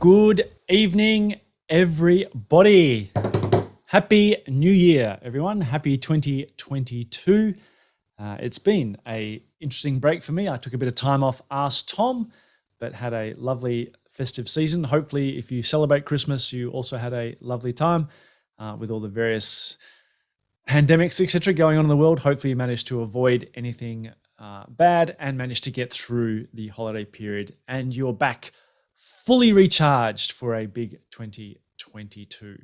Good evening, everybody. Happy New Year, everyone. Happy 2022. It's been an interesting break for me. I took a bit of time off, Ask Tom, but had a lovely festive season. Hopefully, if you celebrate Christmas, you also had a lovely time with all the various pandemics, etc., going on in the world. Hopefully, you managed to avoid anything bad and managed to get through the holiday period, and you're back fully recharged for a big 2022.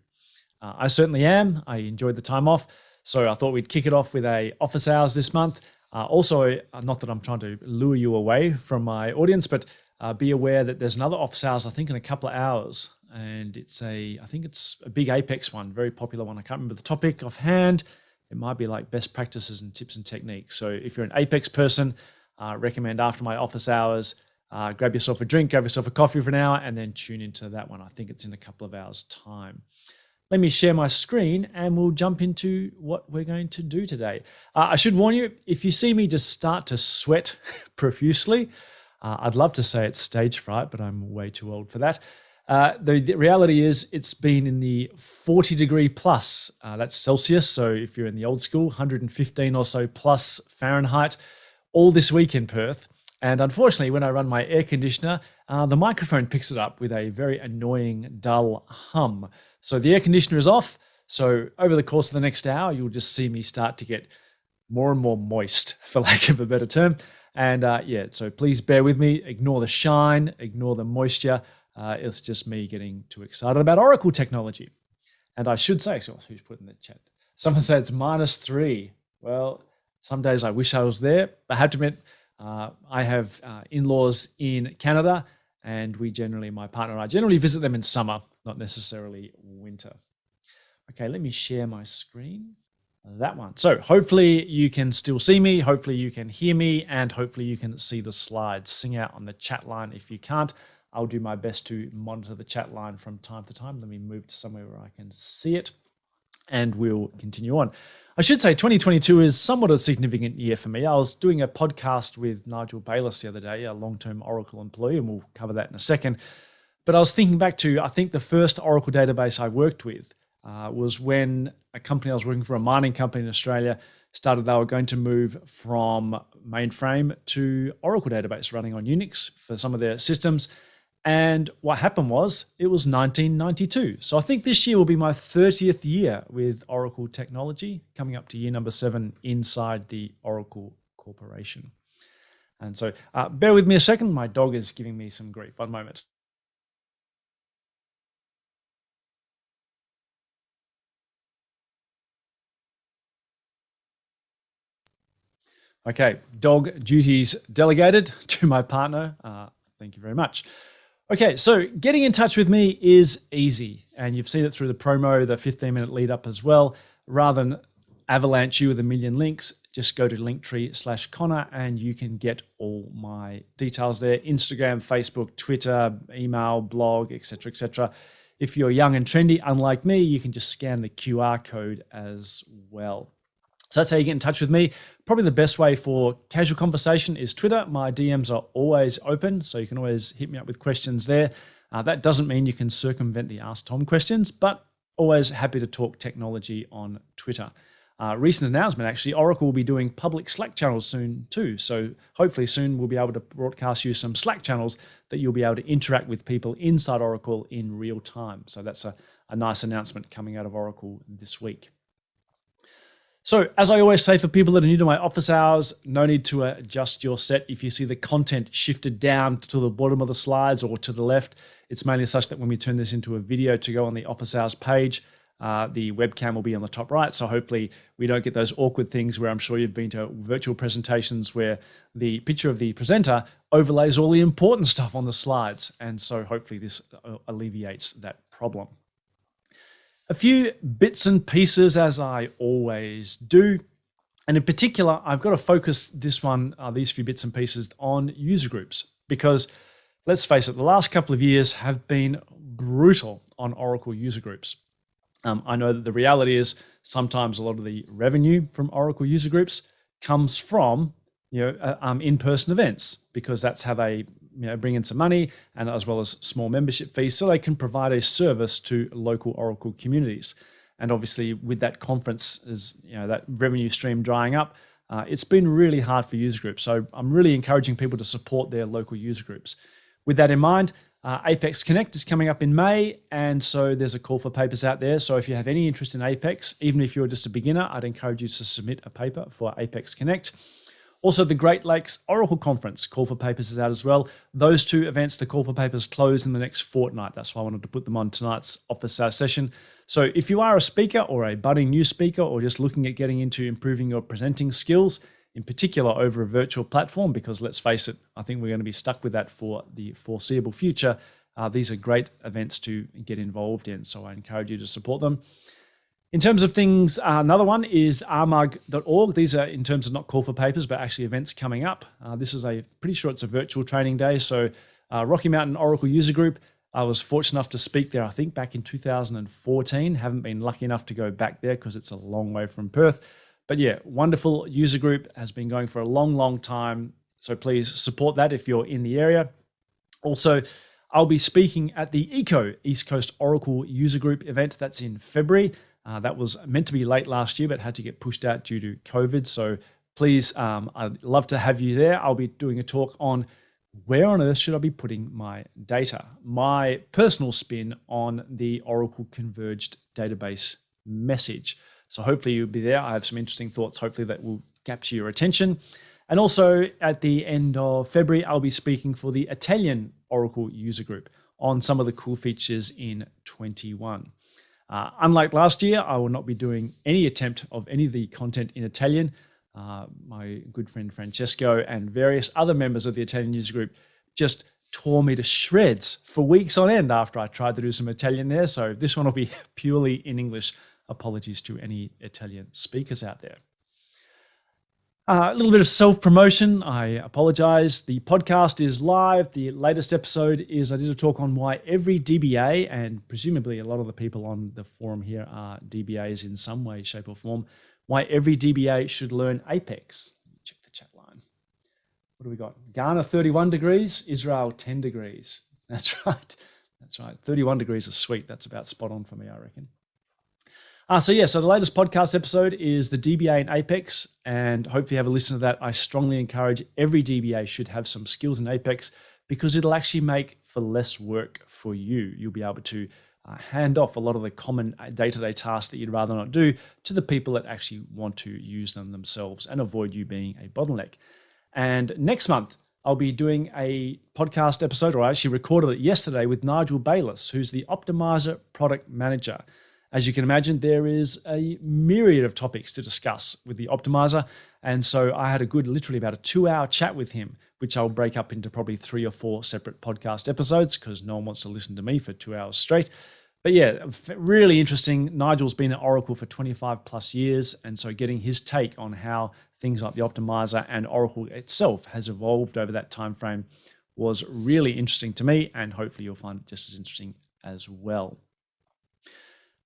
I certainly am. I enjoyed the time off, so I thought we'd kick it off with a office hours this month. Also, not that I'm trying to lure you away from my audience, but be aware that there's another office hours, I think, in a couple of hours, and I think it's a big Apex one, very popular one. I can't remember the topic offhand. It might be like best practices and tips and techniques. So if you're an Apex person, recommend after my office hours, grab yourself a drink, grab yourself a coffee for an hour, and then tune into that one. I think it's in a couple of hours' time. Let me share my screen and we'll jump into what we're going to do today. I should warn you, if you see me just start to sweat profusely, I'd love to say it's stage fright, but I'm way too old for that. The reality is it's been in the 40 degree plus, that's Celsius. So if you're in the old school, 115 or so plus Fahrenheit, all this week in Perth. And unfortunately, when I run my air conditioner, the microphone picks it up with a very annoying, dull hum. So the air conditioner is off. So over the course of the next hour, you'll just see me start to get more and more moist, for lack of a better term. And so please bear with me. Ignore the shine, ignore the moisture. It's just me getting too excited about Oracle technology. And I should say, so who's put in the chat? Someone said it's -3. Well, some days I wish I was there. I have to admit, I have in-laws in Canada, and my partner and I generally visit them in summer, not necessarily winter. Okay, let me share my screen. That one. So hopefully you can still see me, hopefully you can hear me, and hopefully you can see the slides. Sing out on the chat line if you can't. I'll do my best to monitor the chat line from time to time. Let me move to somewhere where I can see it, and we'll continue on. I should say 2022 is somewhat a significant year for me. I was doing a podcast with Nigel Bayliss the other day, a long-term Oracle employee, and we'll cover that in a second. But I was thinking back to, I think the first Oracle database I worked with was when a company I was working for, a mining company in Australia, started they were going to move from mainframe to Oracle database running on Unix for some of their systems. And what happened was it was 1992. So I think this year will be my 30th year with Oracle technology, coming up to year number 7 inside the Oracle Corporation. And so bear with me a second. My dog is giving me some grief. One moment. Okay, dog duties delegated to my partner. Thank you very much. Okay, so getting in touch with me is easy, and you've seen it through the promo, the 15-minute lead up as well. Rather than avalanche you with a million links, just go to linktree/Connor and you can get all my details there. Instagram, Facebook, Twitter, email, blog, etc., etc. If you're young and trendy, unlike me, you can just scan the QR code as well. So that's how you get in touch with me. Probably the best way for casual conversation is Twitter. My DMs are always open, so you can always hit me up with questions there. That doesn't mean you can circumvent the Ask Tom questions, but always happy to talk technology on Twitter. Recent announcement, actually, Oracle will be doing public Slack channels soon too. So hopefully soon we'll be able to broadcast you some Slack channels that you'll be able to interact with people inside Oracle in real time. So that's a nice announcement coming out of Oracle this week. So as I always say, for people that are new to my office hours, no need to adjust your set. If you see the content shifted down to the bottom of the slides or to the left, it's mainly such that when we turn this into a video to go on the office hours page, the webcam will be on the top right. So hopefully we don't get those awkward things where I'm sure you've been to virtual presentations where the picture of the presenter overlays all the important stuff on the slides. And so hopefully this alleviates that problem. A few bits and pieces, as I always do. And in particular, I've got to focus these few bits and pieces on user groups, because let's face it, the last couple of years have been brutal on Oracle user groups. I know that the reality is sometimes a lot of the revenue from Oracle user groups comes from in-person events, because that's how they bring in some money, and as well as small membership fees, so they can provide a service to local Oracle communities. And obviously, with that conference, that revenue stream drying up, it's been really hard for user groups. So I'm really encouraging people to support their local user groups. With that in mind, Apex Connect is coming up in May, and so there's a call for papers out there. So if you have any interest in Apex, even if you're just a beginner, I'd encourage you to submit a paper for Apex Connect. Also, the Great Lakes Oracle Conference, call for papers is out as well. Those two events, the call for papers close in the next fortnight. That's why I wanted to put them on tonight's office hour session. So if you are a speaker or a budding new speaker, or just looking at getting into improving your presenting skills, in particular over a virtual platform, because let's face it, I think we're going to be stuck with that for the foreseeable future. These are great events to get involved in, so I encourage you to support them. In terms of things, another one is rmug.org. These are in terms of not call for papers, but actually events coming up. This is pretty sure it's a virtual training day. So Rocky Mountain Oracle User Group, I was fortunate enough to speak there, I think back in 2014. Haven't been lucky enough to go back there because it's a long way from Perth. But yeah, wonderful user group, has been going for a long, long time. So please support that if you're in the area. Also, I'll be speaking at the ECO, East Coast Oracle User Group event. That's in February. That was meant to be late last year, but had to get pushed out due to COVID. So please, I'd love to have you there. I'll be doing a talk on where on earth should I be putting my data? My personal spin on the Oracle Converged Database message. So hopefully you'll be there. I have some interesting thoughts, hopefully that will capture your attention. And also at the end of February, I'll be speaking for the Italian Oracle User Group on some of the cool features in 21. Unlike last year, I will not be doing any attempt of any of the content in Italian. My good friend Francesco and various other members of the Italian user group just tore me to shreds for weeks on end after I tried to do some Italian there. So this one will be purely in English. Apologies to any Italian speakers out there. A little bit of self-promotion. I apologize. The podcast is live. The latest episode is I did a talk on why every DBA, and presumably a lot of the people on the forum here are DBAs in some way, shape or form, why every DBA should learn Apex. Check the chat line. What do we got? Ghana 31 degrees, Israel 10 degrees. That's right. That's right. 31 degrees is sweet. That's about spot on for me, I reckon. So the latest podcast episode is the DBA in Apex, and hopefully you have a listen to that. I strongly encourage every DBA should have some skills in Apex because it'll actually make for less work for you. You'll be able to hand off a lot of the common day-to-day tasks that you'd rather not do to the people that actually want to use them themselves and avoid you being a bottleneck. And next month, I'll be doing a podcast episode, or I actually recorded it yesterday with Nigel Bayliss, who's the Optimizer Product Manager. As you can imagine, there is a myriad of topics to discuss with the Optimizer. And so I had literally about a 2-hour chat with him, which I'll break up into probably 3 or 4 separate podcast episodes because no one wants to listen to me for 2 hours straight. But yeah, really interesting. Nigel's been at Oracle for 25 plus years. And so getting his take on how things like the Optimizer and Oracle itself has evolved over that time frame was really interesting to me. And hopefully you'll find it just as interesting as well.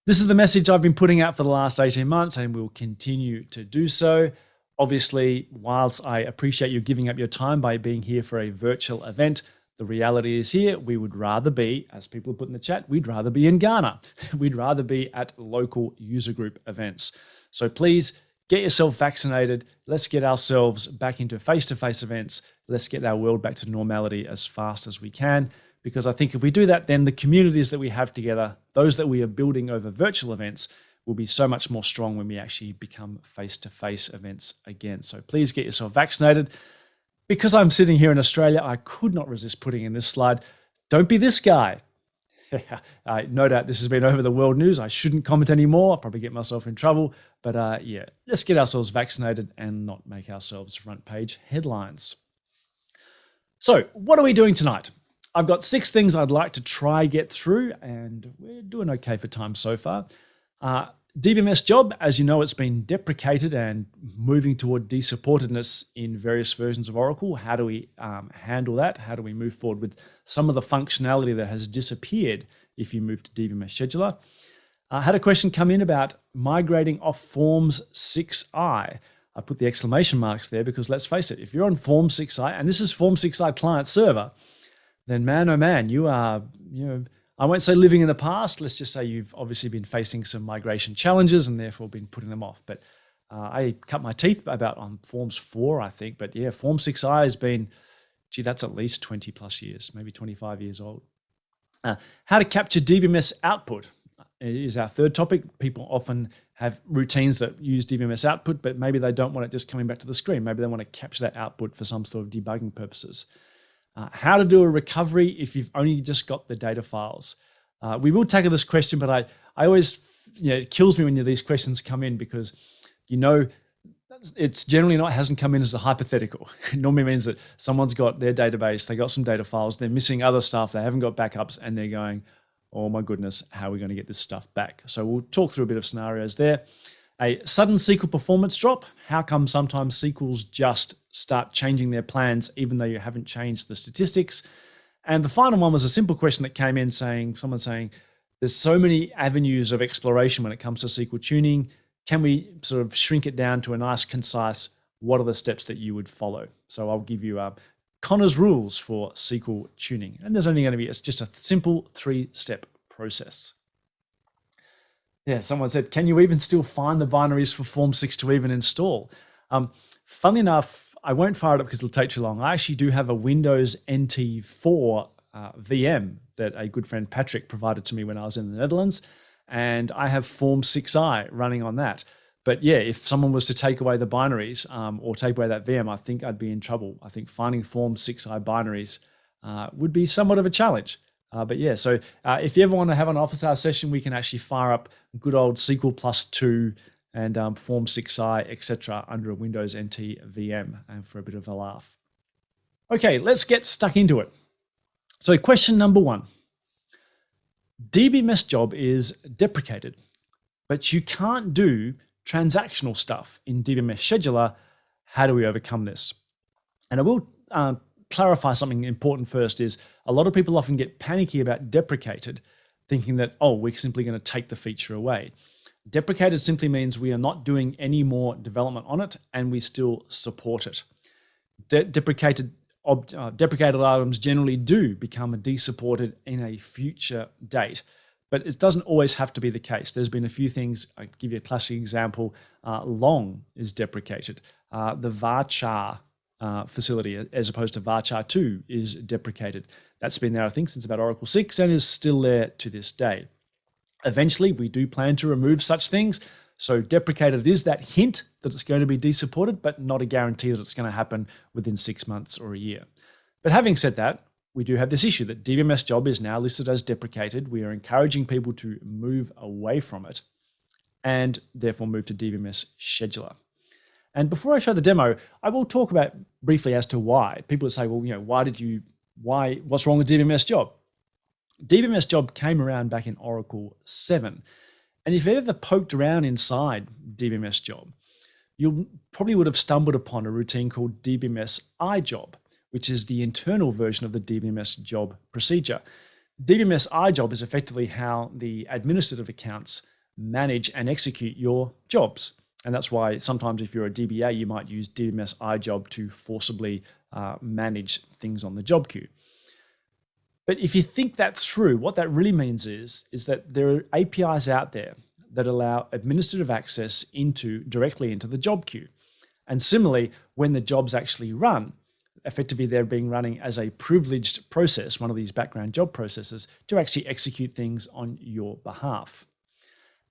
This is the message I've been putting out for the last 18 months and will continue to do so. Obviously, whilst I appreciate you giving up your time by being here for a virtual event, the reality is here, we would rather be, as people have put in the chat, we'd rather be in Ghana. We'd rather be at local user group events. So please get yourself vaccinated. Let's get ourselves back into face-to-face events. Let's get our world back to normality as fast as we can. Because I think if we do that, then the communities that we have together, those that we are building over virtual events, will be so much more strong when we actually become face-to-face events again. So please get yourself vaccinated. Because I'm sitting here in Australia, I could not resist putting in this slide. Don't be this guy. No doubt this has been over the world news. I shouldn't comment anymore. I'll probably get myself in trouble. But let's get ourselves vaccinated and not make ourselves front page headlines. So what are we doing tonight? I've got 6 things I'd like to try get through, and we're doing okay for time so far. DBMS job, as you know, it's been deprecated and moving toward desupportedness in various versions of Oracle. How do we handle that? How do we move forward with some of the functionality that has disappeared if you move to DBMS Scheduler? I had a question come in about migrating off Forms 6i. I put the exclamation marks there because let's face it, if you're on Form 6i, and this is Form 6i client server, then man, oh man, you are, I won't say living in the past. Let's just say you've obviously been facing some migration challenges and therefore been putting them off. But I cut my teeth about on Forms 4, I think. But yeah, Form 6i has been, that's at least 20 plus years, maybe 25 years old. How to capture DBMS output is our third topic. People often have routines that use DBMS output, but maybe they don't want it just coming back to the screen. Maybe they want to capture that output for some sort of debugging purposes. How to do a recovery if you've only just got the data files. We will tackle this question, but I always, it kills me when these questions come in because, it's generally hasn't come in as a hypothetical. It normally means that someone's got their database, they got some data files, they're missing other stuff, they haven't got backups, and they're going, oh my goodness, how are we going to get this stuff back? So we'll talk through a bit of scenarios there. A sudden SQL performance drop. How come sometimes SQLs just start changing their plans even though you haven't changed the statistics? And the final one was a simple question that came in someone saying, there's so many avenues of exploration when it comes to SQL tuning. Can we sort of shrink it down to a nice, concise, what are the steps that you would follow? So I'll give you Connor's rules for SQL tuning. And there's only going to be, it's just a simple 3-step process. Yeah, someone said, can you even still find the binaries for Form 6 to even install? Funnily enough, I won't fire it up because it'll take too long. I actually do have a Windows NT4 VM that a good friend Patrick provided to me when I was in the Netherlands. And I have Form 6i running on that. But yeah, if someone was to take away the binaries or take away that VM, I think I'd be in trouble. I think finding Form 6i binaries would be somewhat of a challenge. But yeah, so if you ever want to have an office hour session, we can actually fire up good old SQL Plus 2 and Form 6i, etc. under a Windows NT VM and for a bit of a laugh. Okay, let's get stuck into it. So question number 1. DBMS job is deprecated, but you can't do transactional stuff in DBMS scheduler. How do we overcome this? And I will clarify something important first is a lot of people often get panicky about deprecated, thinking that, oh, we're simply going to take the feature away. Deprecated simply means we are not doing any more development on it and we still support it. Deprecated items generally do become desupported in a future date, but it doesn't always have to be the case. There's been a few things. I'll give you a classic example. Long is deprecated. The varchar facility, as opposed to varchar 2, is deprecated. That's been there, I think, since about Oracle 6 and is still there to this day. Eventually, we do plan to remove such things. So deprecated is that hint that it's going to be desupported, but not a guarantee that it's going to happen within 6 months or a year. But having said that, we do have this issue that DBMS job is now listed as deprecated. We are encouraging people to move away from it and therefore move to DBMS scheduler. And before I show the demo, I will talk about briefly as to why. People say, well, what's wrong with DBMS job? DBMS job came around back in Oracle 7. And if you ever poked around inside DBMS job, you probably would have stumbled upon a routine called DBMS iJob, which is the internal version of the DBMS job procedure. DBMS iJob is effectively how the administrative accounts manage and execute your jobs. And that's why sometimes if you're a DBA, you might use DBMS iJob to forcibly manage things on the job queue. But if you think that through, what that really means is that there are APIs out there that allow administrative access directly into the job queue. And similarly, when the jobs actually run, effectively they're being running as a privileged process, one of these background job processes, to actually execute things on your behalf.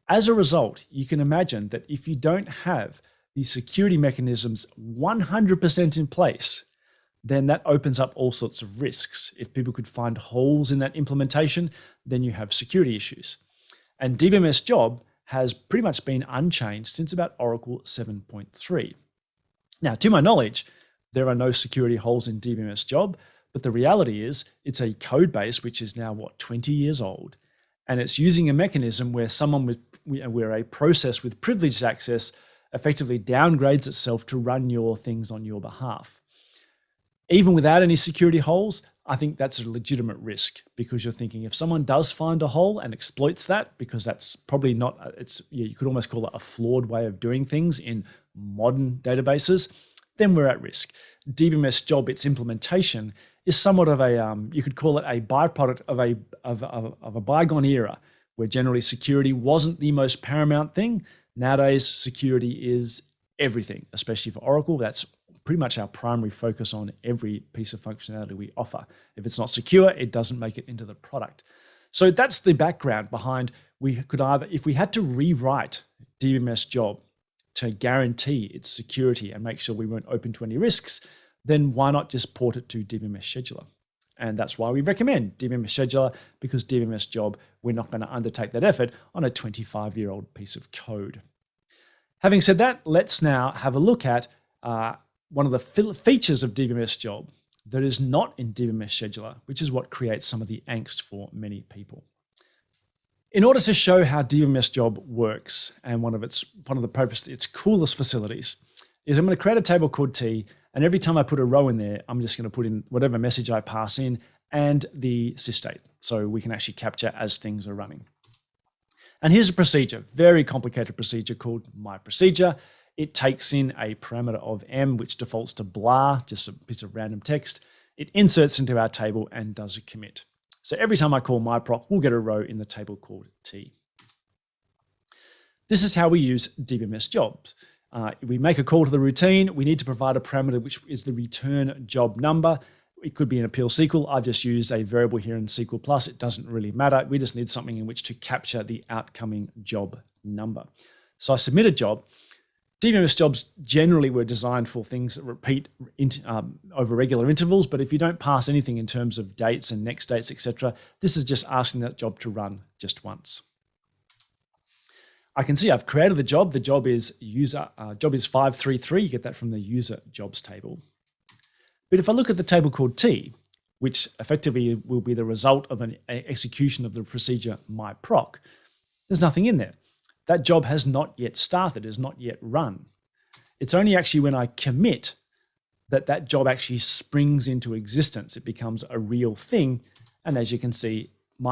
As a result, you can imagine that if you don't have the security mechanisms 100% in place, then that opens up all sorts of risks. If people could find holes in that implementation, then you have security issues. And DBMS job has pretty much been unchanged since about Oracle 7.3. Now, to my knowledge, there are no security holes in DBMS job, but the reality is it's a code base which is now, 20 years old, and it's using a mechanism where where a process with privileged access effectively downgrades itself to run your things on your behalf. Even without any security holes, I think that's a legitimate risk, because you're thinking if someone does find a hole and exploits that, because that's probably not, you could almost call it a flawed way of doing things in modern databases, then we're at risk. DBMS job, its implementation, is somewhat of a, you could call it a byproduct of a bygone era, where generally security wasn't the most paramount thing. Nowadays, security is everything, especially for Oracle. That's pretty much our primary focus on every piece of functionality we offer. If it's not secure, it doesn't make it into the product. So that's the background behind, we could either, if we had to rewrite DBMS job to guarantee its security and make sure we weren't open to any risks, then why not just port it to DBMS Scheduler? And that's why we recommend DBMS Scheduler, because DBMS job, we're not going to undertake that effort on a 25-year-old piece of code. Having said that, let's now have a look at one of the features of DBMS job that is not in DBMS Scheduler, which is what creates some of the angst for many people. In order to show how DBMS job works, and one of its coolest facilities, is I'm going to create a table called T, and every time I put a row in there, I'm just going to put in whatever message I pass in and the sysdate, so we can actually capture as things are running. And here's a procedure, very complicated procedure called myProcedure. It takes in a parameter of m, which defaults to blah, just a piece of random text. It inserts into our table and does a commit. So every time I call myproc, we'll get a row in the table called T. This is how we use DBMS jobs. We make a call to the routine. We need to provide a parameter, which is the return job number. It could be in a PL SQL. I've just used a variable here in SQL Plus. It doesn't really matter. We just need something in which to capture the outcoming job number. So I submit a job. DBMS jobs generally were designed for things that repeat over regular intervals, but if you don't pass anything in terms of dates and next dates, etc., this is just asking that job to run just once. I can see I've created the job. The job is job is 533. You get that from the user jobs table. But if I look at the table called T, which effectively will be the result of an execution of the procedure myproc, there's nothing in there. That job has not yet started, is not yet run. It's only actually when I commit that that job actually springs into existence. It becomes a real thing. And as you can see,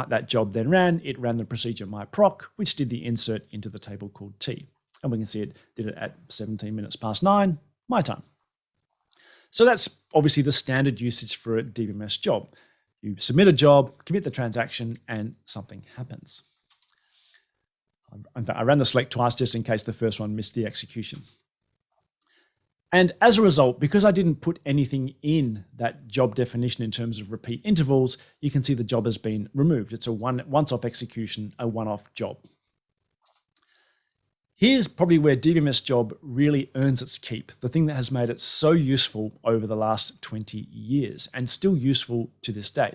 that job then ran. It ran the procedure myproc, which did the insert into the table called T. And we can see it did it at 17 minutes past 9, my time. So that's obviously the standard usage for a DBMS job. You submit a job, commit the transaction, and something happens. I ran the select twice just in case the first one missed the execution. And as a result, because I didn't put anything in that job definition in terms of repeat intervals, you can see the job has been removed. It's a once-off execution, a one-off job. Here's probably where DBMS job really earns its keep, the thing that has made it so useful over the last 20 years and still useful to this day.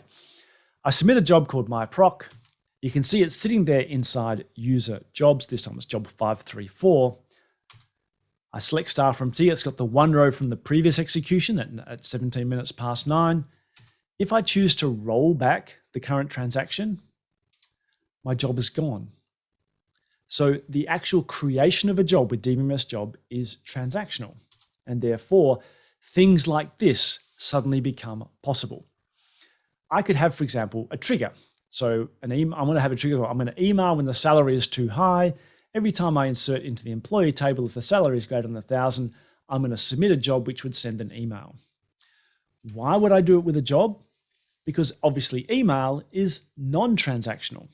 I submit a job called myproc. You can see it's sitting there inside user jobs. This time it's job 534. I select star from T. It's got the one row from the previous execution at 17 minutes past 9. If I choose to roll back the current transaction, my job is gone. So the actual creation of a job with DBMS job is transactional. And therefore, things like this suddenly become possible. I could have, for example, a trigger. So I'm going to have a trigger. I'm going to email when the salary is too high. Every time I insert into the employee table, if the salary is greater than 1,000, I'm going to submit a job which would send an email. Why would I do it with a job? Because obviously email is non-transactional.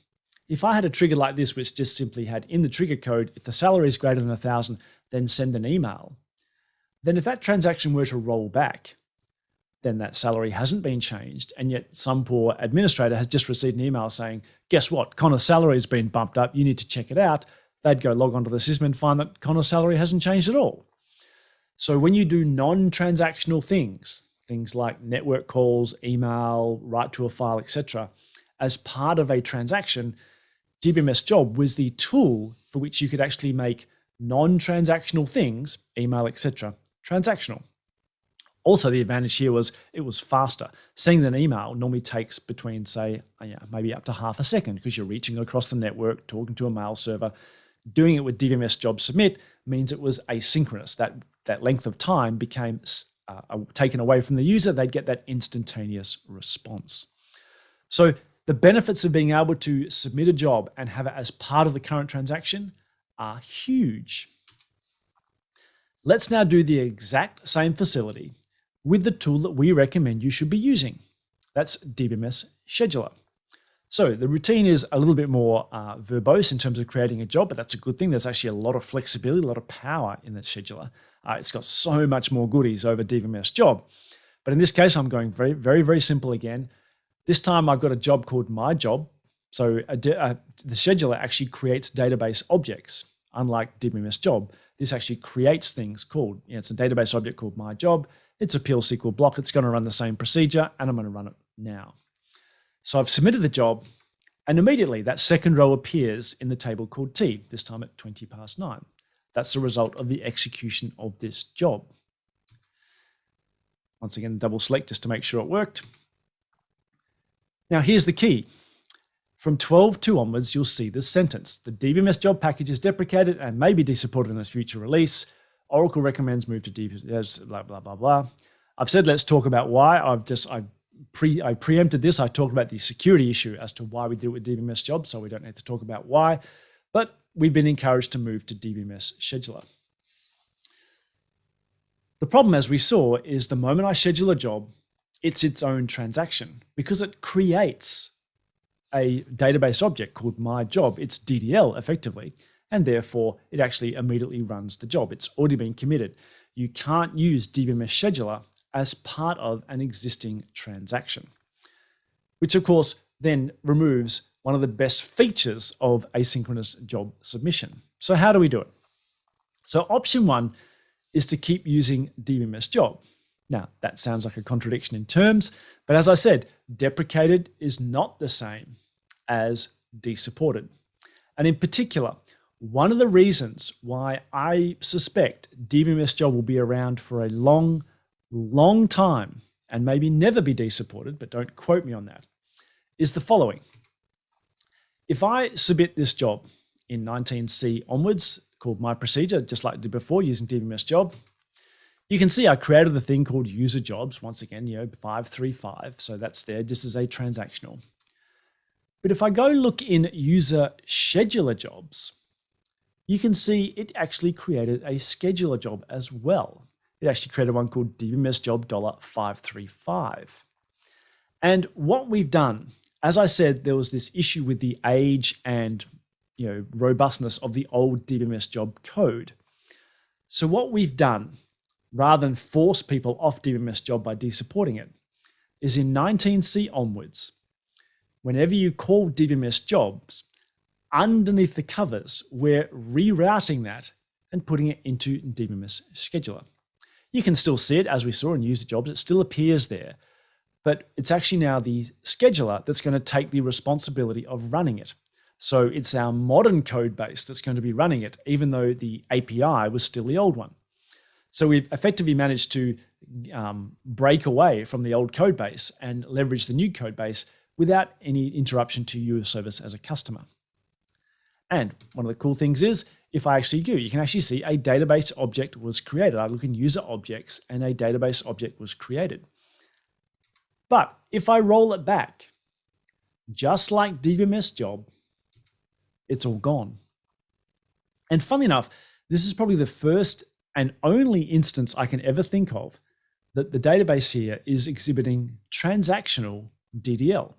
If I had a trigger like this, which just simply had in the trigger code, if the salary is greater than 1,000, then send an email, then if that transaction were to roll back, then that salary hasn't been changed. And yet some poor administrator has just received an email saying, guess what? Connor's salary has been bumped up. You need to check it out. They'd go log onto the system and find that Connor's salary hasn't changed at all. So when you do non-transactional things like network calls, email, write to a file, etc., as part of a transaction, DBMS job was the tool for which you could actually make non-transactional things, email, etc., transactional. Also, the advantage here was it was faster. Sending an email normally takes between, say, maybe up to half a second because you're reaching across the network, talking to a mail server. Doing it with DBMS job submit means it was asynchronous. That length of time became taken away from the user. They'd get that instantaneous response. So the benefits of being able to submit a job and have it as part of the current transaction are huge. Let's now do the exact same facility with the tool that we recommend you should be using. That's DBMS Scheduler. So the routine is a little bit more verbose in terms of creating a job, but that's a good thing. There's actually a lot of flexibility, a lot of power in the scheduler. It's got so much more goodies over DBMS Job. But in this case, I'm going very, very, very simple again. This time I've got a job called My Job. So the scheduler actually creates database objects. Unlike DBMS Job, this actually creates things called, it's a database object called My Job. It's a PL SQL block. It's going to run the same procedure, and I'm going to run it now. So I've submitted the job, and immediately that second row appears in the table called T, this time at 9:20. That's the result of the execution of this job. Once again, double select just to make sure it worked. Now here's the key. From 12.2 onwards, you'll see this sentence. The DBMS job package is deprecated and may be desupported in a future release. Oracle recommends move to DBMS, blah, blah, blah, blah. I've said let's talk about why. I preempted this. I talked about the security issue as to why we do it with DBMS Job, so we don't need to talk about why. But we've been encouraged to move to DBMS Scheduler. The problem, as we saw, is the moment I schedule a job, it's its own transaction because it creates a database object called My Job. It's DDL effectively, and therefore it actually immediately runs the job. It's already been committed. You can't use DBMS Scheduler as part of an existing transaction, which of course then removes one of the best features of asynchronous job submission. So how do we do it? So option one is to keep using DBMS Job. Now, that sounds like a contradiction in terms, but as I said, deprecated is not the same as desupported. And in particular, one of the reasons why I suspect DBMS Job will be around for a long time and maybe never be desupported, but don't quote me on that, is the following. If I submit this job in 19C onwards, called My Procedure, just like I did before using DBMS Job, you can see I created the thing called user jobs, once again, 535, so that's there just as a transactional. But if I go look in user scheduler jobs, you can see it actually created a scheduler job as well. It actually created one called DBMS Job $535. And what we've done, as I said, there was this issue with the age and robustness of the old DBMS Job code. So what we've done, rather than force people off DBMS Job by desupporting it, is in 19C onwards, whenever you call DBMS Jobs, underneath the covers, we're rerouting that and putting it into DBMS Scheduler. You can still see it, as we saw in user jobs, it still appears there, but it's actually now the scheduler that's going to take the responsibility of running it. So it's our modern code base that's going to be running it, even though the API was still the old one. So we've effectively managed to break away from the old code base and leverage the new code base without any interruption to your service as a customer. And one of the cool things is, if I actually do, you can actually see a database object was created. I look in user objects and a database object was created. But if I roll it back, just like DBMS Job, it's all gone. And funnily enough, this is probably the first and only instance I can ever think of that the database here is exhibiting transactional DDL.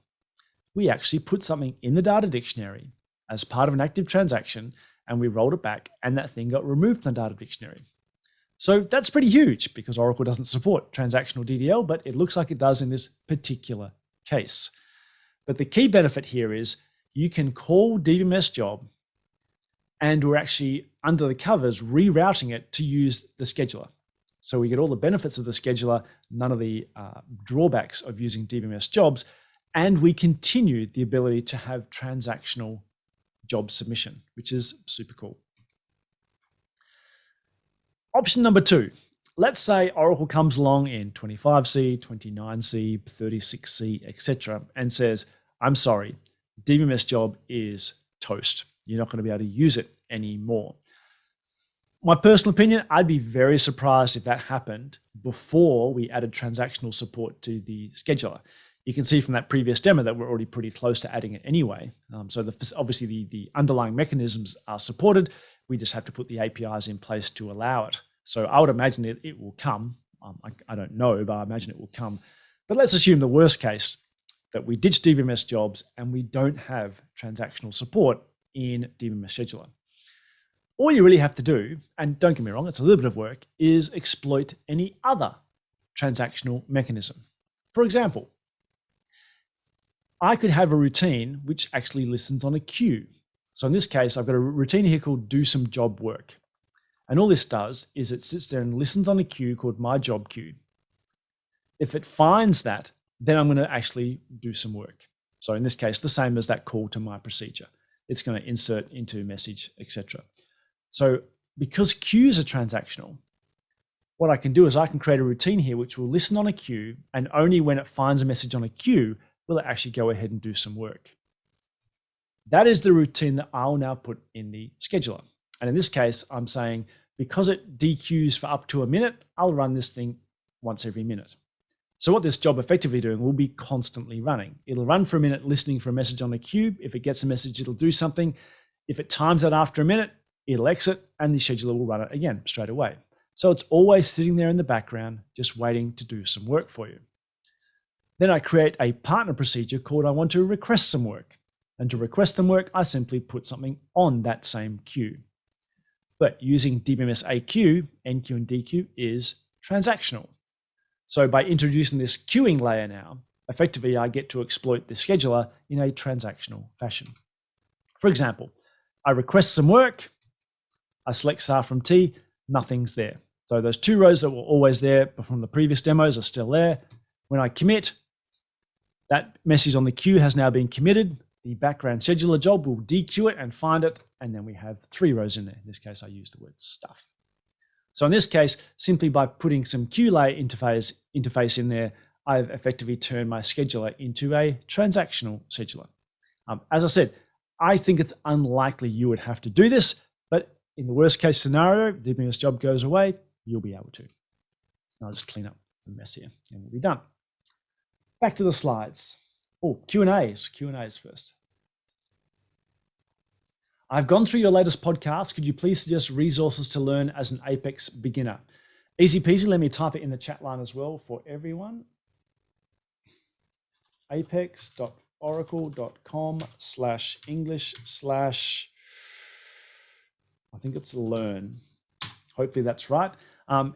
We actually put something in the data dictionary as part of an active transaction, and we rolled it back, and that thing got removed from the data dictionary. So that's pretty huge because Oracle doesn't support transactional DDL, but it looks like it does in this particular case. But the key benefit here is you can call DBMS Job, and we're actually under the covers rerouting it to use the scheduler. So we get all the benefits of the scheduler, none of the drawbacks of using DBMS Jobs, and we continue the ability to have transactional job submission, which is super cool. Option number two, let's say Oracle comes along in 25C, 29C, 36C, etc., and says, I'm sorry, DBMS Job is toast. You're not going to be able to use it anymore. My personal opinion, I'd be very surprised if that happened before we added transactional support to the scheduler. You can see from that previous demo that we're already pretty close to adding it anyway. So obviously the underlying mechanisms are supported. We just have to put the APIs in place to allow it. So I would imagine it will come. I don't know, but I imagine it will come. But let's assume the worst case, that we ditch DBMS jobs and we don't have transactional support in DBMS Scheduler. All you really have to do, and don't get me wrong, it's a little bit of work, is exploit any other transactional mechanism. For example, I could have a routine which actually listens on a queue. So in this case, I've got a routine here called do some job work. And all this does is it sits there and listens on a queue called my job queue. If it finds that, then I'm going to actually do some work. So in this case, the same as that call to my procedure. It's going to insert into message, etc. So because queues are transactional, what I can do is I can create a routine here which will listen on a queue, and only when it finds a message on a queue will it actually go ahead and do some work. That is the routine that I'll now put in the scheduler. And in this case, I'm saying because it dequeues for up to a minute, I'll run this thing once every minute. So what this job effectively doing will be constantly running. It'll run for a minute listening for a message on the queue. If it gets a message, it'll do something. If it times out after a minute, it'll exit and the scheduler will run it again straight away. So it's always sitting there in the background, just waiting to do some work for you. Then I create a partner procedure called I want to request some work. And to request some work, I simply put something on that same queue. But using DBMS AQ, NQ and DQ is transactional. So by introducing this queuing layer now, effectively I get to exploit the scheduler in a transactional fashion. For example, I request some work, I select star from T, nothing's there. So those two rows that were always there from the previous demos are still there. When I commit, that message on the queue has now been committed. The background scheduler job will dequeue it and find it, and then we have 3 rows in there. In this case, I use the word stuff. So in this case, simply by putting some queue layer interface in there, I've effectively turned my scheduler into a transactional scheduler. As I said, I think it's unlikely you would have to do this, but in the worst case scenario, DBMS job goes away, you'll be able to. I'll just clean up the mess here and we'll be done. Back to the slides. Oh, Q&As first. I've gone through your latest podcast. Could you please suggest resources to learn as an Apex beginner? Easy peasy, let me type it in the chat line as well for everyone. apex.oracle.com/English/ I think it's learn. Hopefully that's right.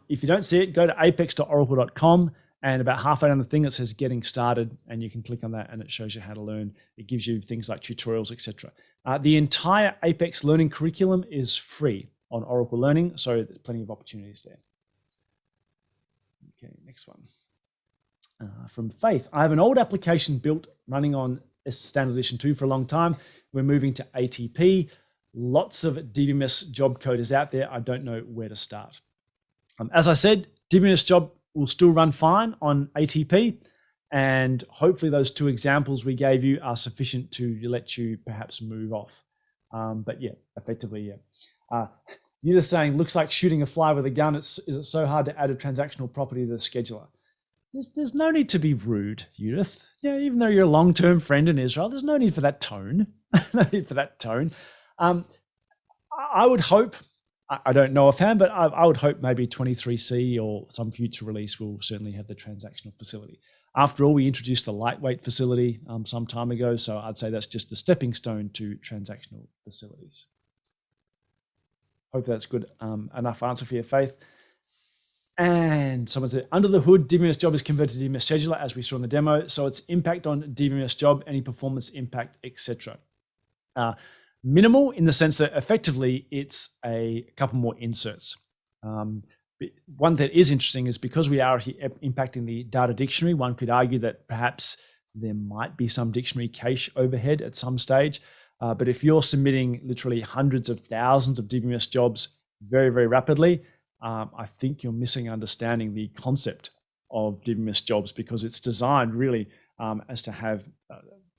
If you don't see it, go to apex.oracle.com and about halfway down the thing it says getting started, and you can click on that and it shows you how to learn. It gives you things like tutorials, etc. The entire Apex learning curriculum is free on Oracle Learning, so there's plenty of opportunities there. Okay, next one. From Faith, I have an old application built running on Standard Edition 2 for a long time. We're moving to ATP. Lots of DBMS job code is out there. I don't know where to start. As I said, DBMS job will still run fine on ATP, and hopefully those 2 examples we gave you are sufficient to let you perhaps move off. But yeah, effectively, yeah. You're just saying, looks like shooting a fly with a gun. Is it so hard to add a transactional property to the scheduler? There's no need to be rude, Judith. Yeah, even though you're a long-term friend in Israel, there's no need for that tone. No need for that tone. I would hope, I don't know offhand, but I would hope maybe 23C or some future release will certainly have the transactional facility. After all, we introduced the lightweight facility some time ago, so I'd say that's just the stepping stone to transactional facilities. Hope that's good enough answer for your Faith. And someone said, under the hood, DBMS job is converted to DBMS scheduler, as we saw in the demo. So its impact on DBMS job, any performance impact, etc. Minimal in the sense that effectively it's a couple more inserts. One that is interesting is because we are impacting the data dictionary, one could argue that perhaps there might be some dictionary cache overhead at some stage. But if you're submitting literally hundreds of thousands of DBMS jobs very, very rapidly, I think you're missing understanding the concept of DBMS jobs, because it's designed really as to have,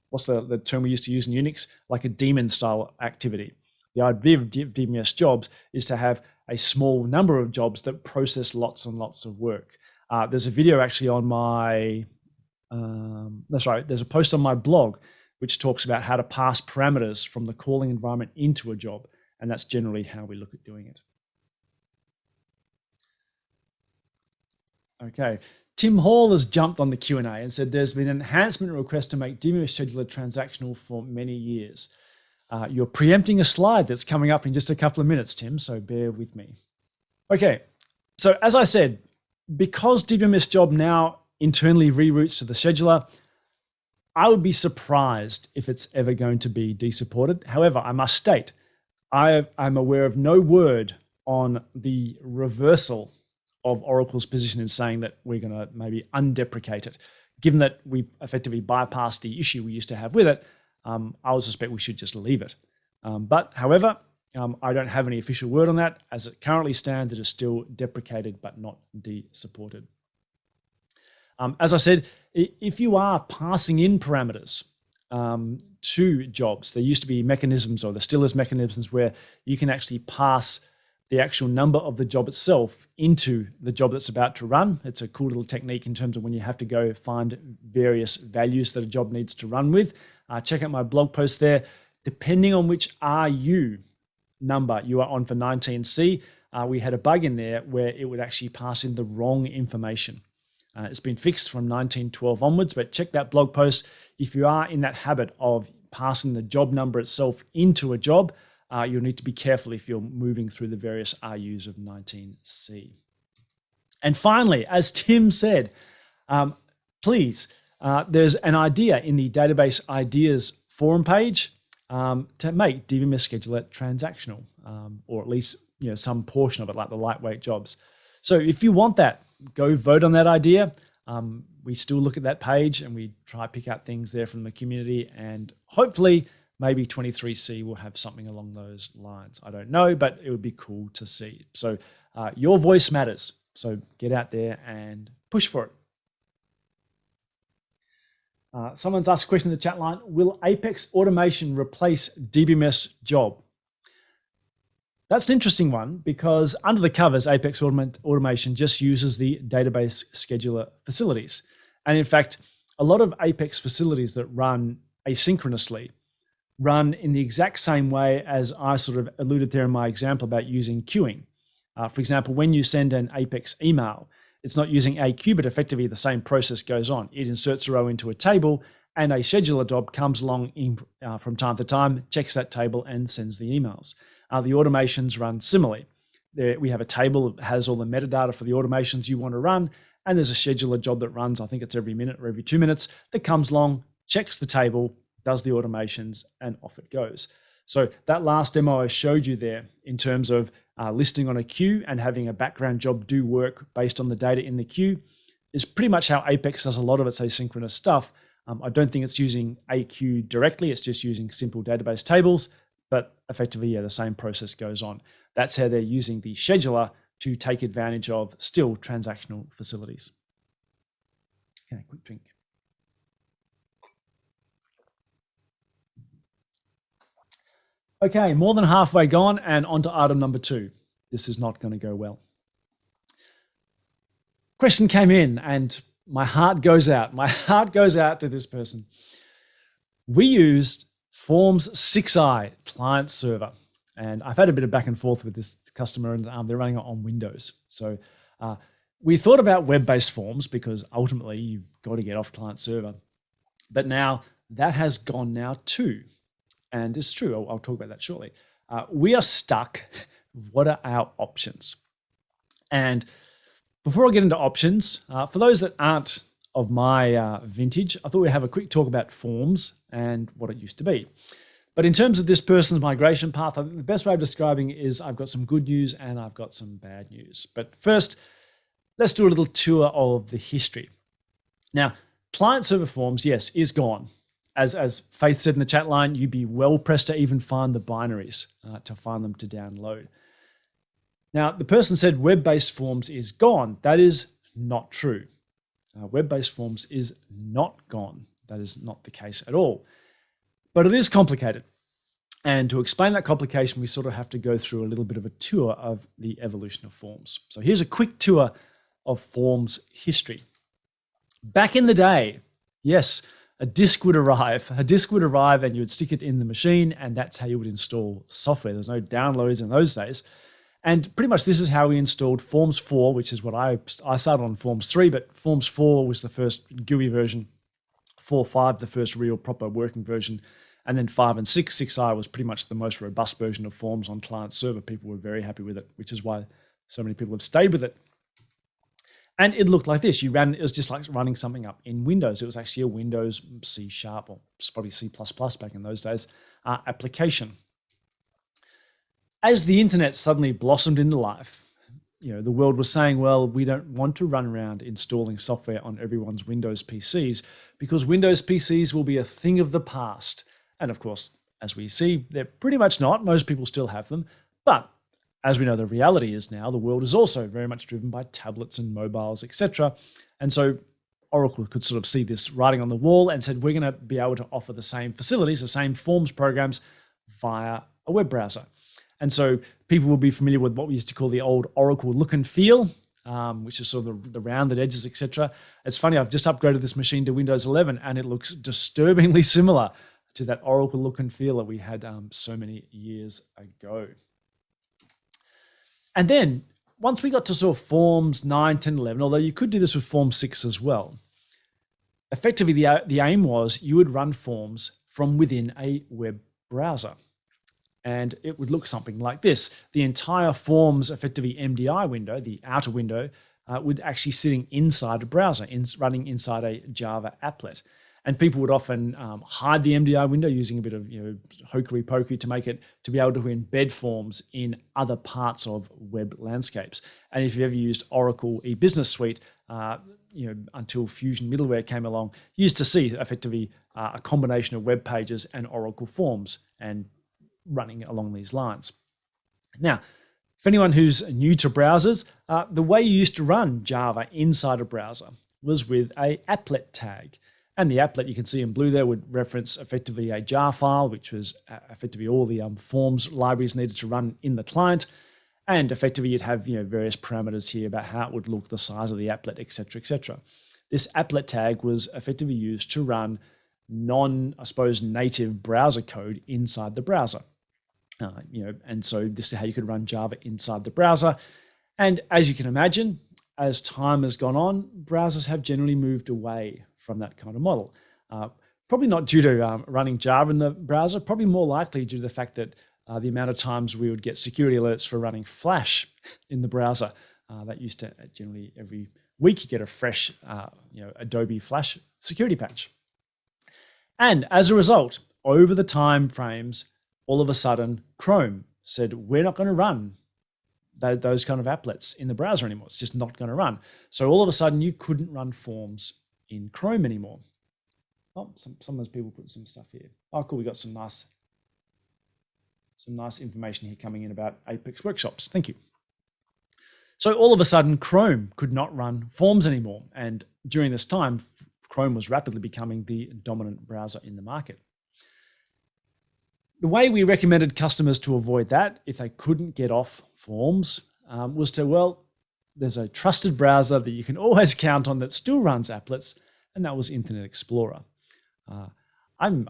what's the term we used to use in Unix, like a daemon style activity. The idea of DBMS jobs is to have a small number of jobs that process lots and lots of work. There's a video actually on my, there's a post on my blog which talks about how to pass parameters from the calling environment into a job. And that's generally how we look at doing it. Okay. Tim Hall has jumped on the Q&A and said there's been an enhancement request to make DBMS scheduler transactional for many years. You're preempting a slide that's coming up in just a couple of minutes, Tim, so bear with me. Okay, so as I said, because DBMS job now internally reroutes to the scheduler, I would be surprised if it's ever going to be desupported. However, I must state, I'm aware of no word on the reversal of Oracle's position in saying that we're going to maybe undeprecate it. Given that we've effectively bypassed the issue we used to have with it, I would suspect we should just leave it. However, I don't have any official word on that. As it currently stands, it is still deprecated but not desupported. As I said, if you are passing in parameters to jobs, there used to be mechanisms, or there still is mechanisms, where you can actually pass the actual number of the job itself into the job that's about to run. It's a cool little technique in terms of when you have to go find various values that a job needs to run with. Check out my blog post there. Depending on which RU number you are on for 19C, we had a bug in there where it would actually pass in the wrong information. It's been fixed from 1912 onwards, but check that blog post. If you are in that habit of passing the job number itself into a job, you'll need to be careful if you're moving through the various RUs of 19C. And finally, as Tim said, please, there's an idea in the database ideas forum page to make DBMS scheduler transactional, or at least some portion of it, like the lightweight jobs. So if you want that, go vote on that idea. We still look at that page and we try to pick out things there from the community, and hopefully maybe 23C will have something along those lines. I don't know, but it would be cool to see. So your voice matters. So get out there and push for it. Someone's asked a question in the chat line: will Apex automation replace DBMS job? That's an interesting one, because under the covers, Apex automation just uses the database scheduler facilities. And in fact, a lot of Apex facilities that run asynchronously run in the exact same way as I sort of alluded there in my example about using queuing. For example, when you send an Apex email, it's not using AQ, but effectively the same process goes on. It inserts a row into a table, and a scheduler job comes along from time to time, checks that table, and sends the emails. The automations run similarly. We have a table that has all the metadata for the automations you want to run, and there's a scheduler job that runs, I think it's every minute or every 2 minutes, that comes along, checks the table, does the automations, and off it goes. So that last demo I showed you there in terms of listing on a queue and having a background job do work based on the data in the queue is pretty much how Apex does a lot of its asynchronous stuff. I don't think it's using AQ directly, it's just using simple database tables, but effectively, yeah, the same process goes on. That's how they're using the scheduler to take advantage of still transactional facilities. Okay, quick drink. Okay, more than halfway gone and on to item number 2. This is not going to go well. Question came in and my heart goes out. My heart goes out to this person. We used Forms 6i client server, and I've had a bit of back and forth with this customer, and they're running it on Windows. So we thought about web-based forms because ultimately you've got to get off client server. But now that has gone now too. And it's true, I'll talk about that shortly. We are stuck. What are our options? And before I get into options, for those that aren't of my vintage, I thought we'd have a quick talk about forms and what it used to be. But in terms of this person's migration path, I think the best way of describing it is I've got some good news and I've got some bad news. But first, let's do a little tour of the history. Now, client server forms, yes, is gone. As Faith said in the chat line, you'd be well pressed to even find the binaries to find them to download. Now, the person said web-based forms is gone. That is not true. Web-based forms is not gone. That is not the case at all. But it is complicated. And to explain that complication, we sort of have to go through a little bit of a tour of the evolution of forms. So here's a quick tour of forms history. Back in the day, yes, a disk would arrive. A disk would arrive and you would stick it in the machine, and that's how you would install software. There's no downloads in those days. And pretty much this is how we installed Forms 4, which is what I started on Forms 3, but Forms 4 was the first GUI version, 4.5 the first real proper working version, and then 5 and 6, 6i was pretty much the most robust version of Forms on client server. People were very happy with it, which is why so many people have stayed with it. And it looked like this. It was just like running something up in Windows. It was actually a Windows C# or probably C++ back in those days application. As the internet suddenly blossomed into life, the world was saying, well, we don't want to run around installing software on everyone's Windows PCs because Windows PCs will be a thing of the past. And of course, as we see, they're pretty much not. Most people still have them. But as we know, the reality is now the world is also very much driven by tablets and mobiles, etc. And so Oracle could sort of see this writing on the wall and said, we're going to be able to offer the same facilities, the same forms programs via a web browser. And so people will be familiar with what we used to call the old Oracle look and feel, which is sort of the rounded edges, etc. It's funny, I've just upgraded this machine to Windows 11 and it looks disturbingly similar to that Oracle look and feel that we had so many years ago. And then once we got to sort of Forms 9, 10, 11, although you could do this with Form 6 as well, effectively the aim was you would run forms from within a web browser. And it would look something like this. The entire Forms, effectively MDI window, the outer window, would actually sitting inside a browser, running inside a Java applet. And people would often hide the MDI window using a bit of hokey pokey to make it to be able to embed forms in other parts of web landscapes. And if you've ever used Oracle e-business suite, until Fusion middleware came along, you used to see effectively a combination of web pages and Oracle forms and running along these lines. Now, for anyone who's new to browsers, the way you used to run Java inside a browser was with a applet tag. And the applet you can see in blue there would reference effectively a jar file, which was effectively all the forms libraries needed to run in the client. And effectively you'd have various parameters here about how it would look, the size of the applet, etc., etc. This applet tag was effectively used to run native browser code inside the browser. And so this is how you could run Java inside the browser. And as you can imagine, as time has gone on, browsers have generally moved away from that kind of model. Probably not due to running Java in the browser, probably more likely due to the fact that the amount of times we would get security alerts for running Flash in the browser. That used to generally every week you get a fresh Adobe Flash security patch. And as a result, over the time frames, all of a sudden Chrome said, we're not going to run those kind of applets in the browser anymore. It's just not going to run. So all of a sudden you couldn't run forms in Chrome anymore. Oh, some of those people put some stuff here. Oh, cool. We got some nice information here coming in about Apex workshops. Thank you. So all of a sudden, Chrome could not run forms anymore. And during this time, Chrome was rapidly becoming the dominant browser in the market. The way we recommended customers to avoid that, if they couldn't get off forms, was to, there's a trusted browser that you can always count on that still runs applets, and that was Internet Explorer. I'm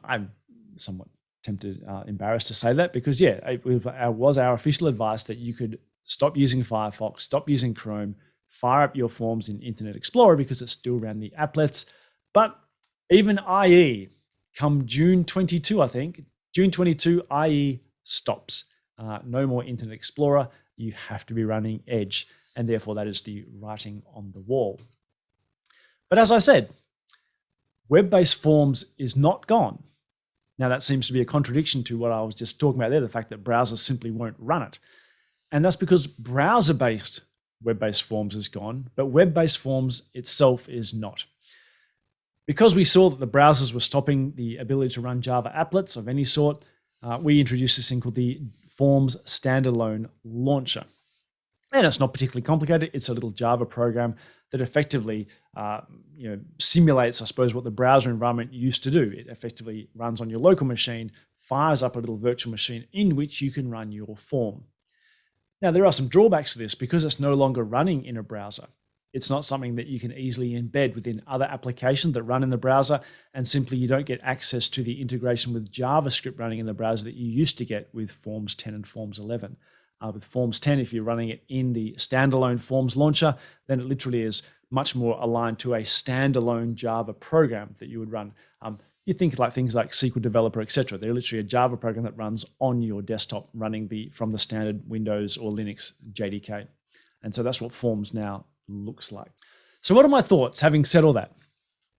somewhat tempted, embarrassed to say that because, it was our official advice that you could stop using Firefox, stop using Chrome, fire up your forms in Internet Explorer because it still ran the applets. But even IE, come June 22, I think, June 22, IE stops. No more Internet Explorer. You have to be running Edge. And therefore, that is the writing on the wall. But as I said, web-based forms is not gone. Now, that seems to be a contradiction to what I was just talking about there, the fact that browsers simply won't run it. And that's because browser-based web-based forms is gone, but web-based forms itself is not. Because we saw that the browsers were stopping the ability to run Java applets of any sort, we introduced this thing called the Forms Standalone Launcher. And it's not particularly complicated. It's a little Java program that effectively simulates, I suppose, what the browser environment used to do. It effectively runs on your local machine, fires up a little virtual machine in which you can run your form. Now, there are some drawbacks to this because it's no longer running in a browser. It's not something that you can easily embed within other applications that run in the browser, and simply you don't get access to the integration with JavaScript running in the browser that you used to get with Forms 10 and Forms 11. With Forms 10, if you're running it in the standalone Forms launcher, then it literally is much more aligned to a standalone Java program that you would run. You think like things like SQL Developer, etc. They're literally a Java program that runs on your desktop, running from the standard Windows or Linux JDK. And so that's what Forms now looks like. So what are my thoughts, having said all that?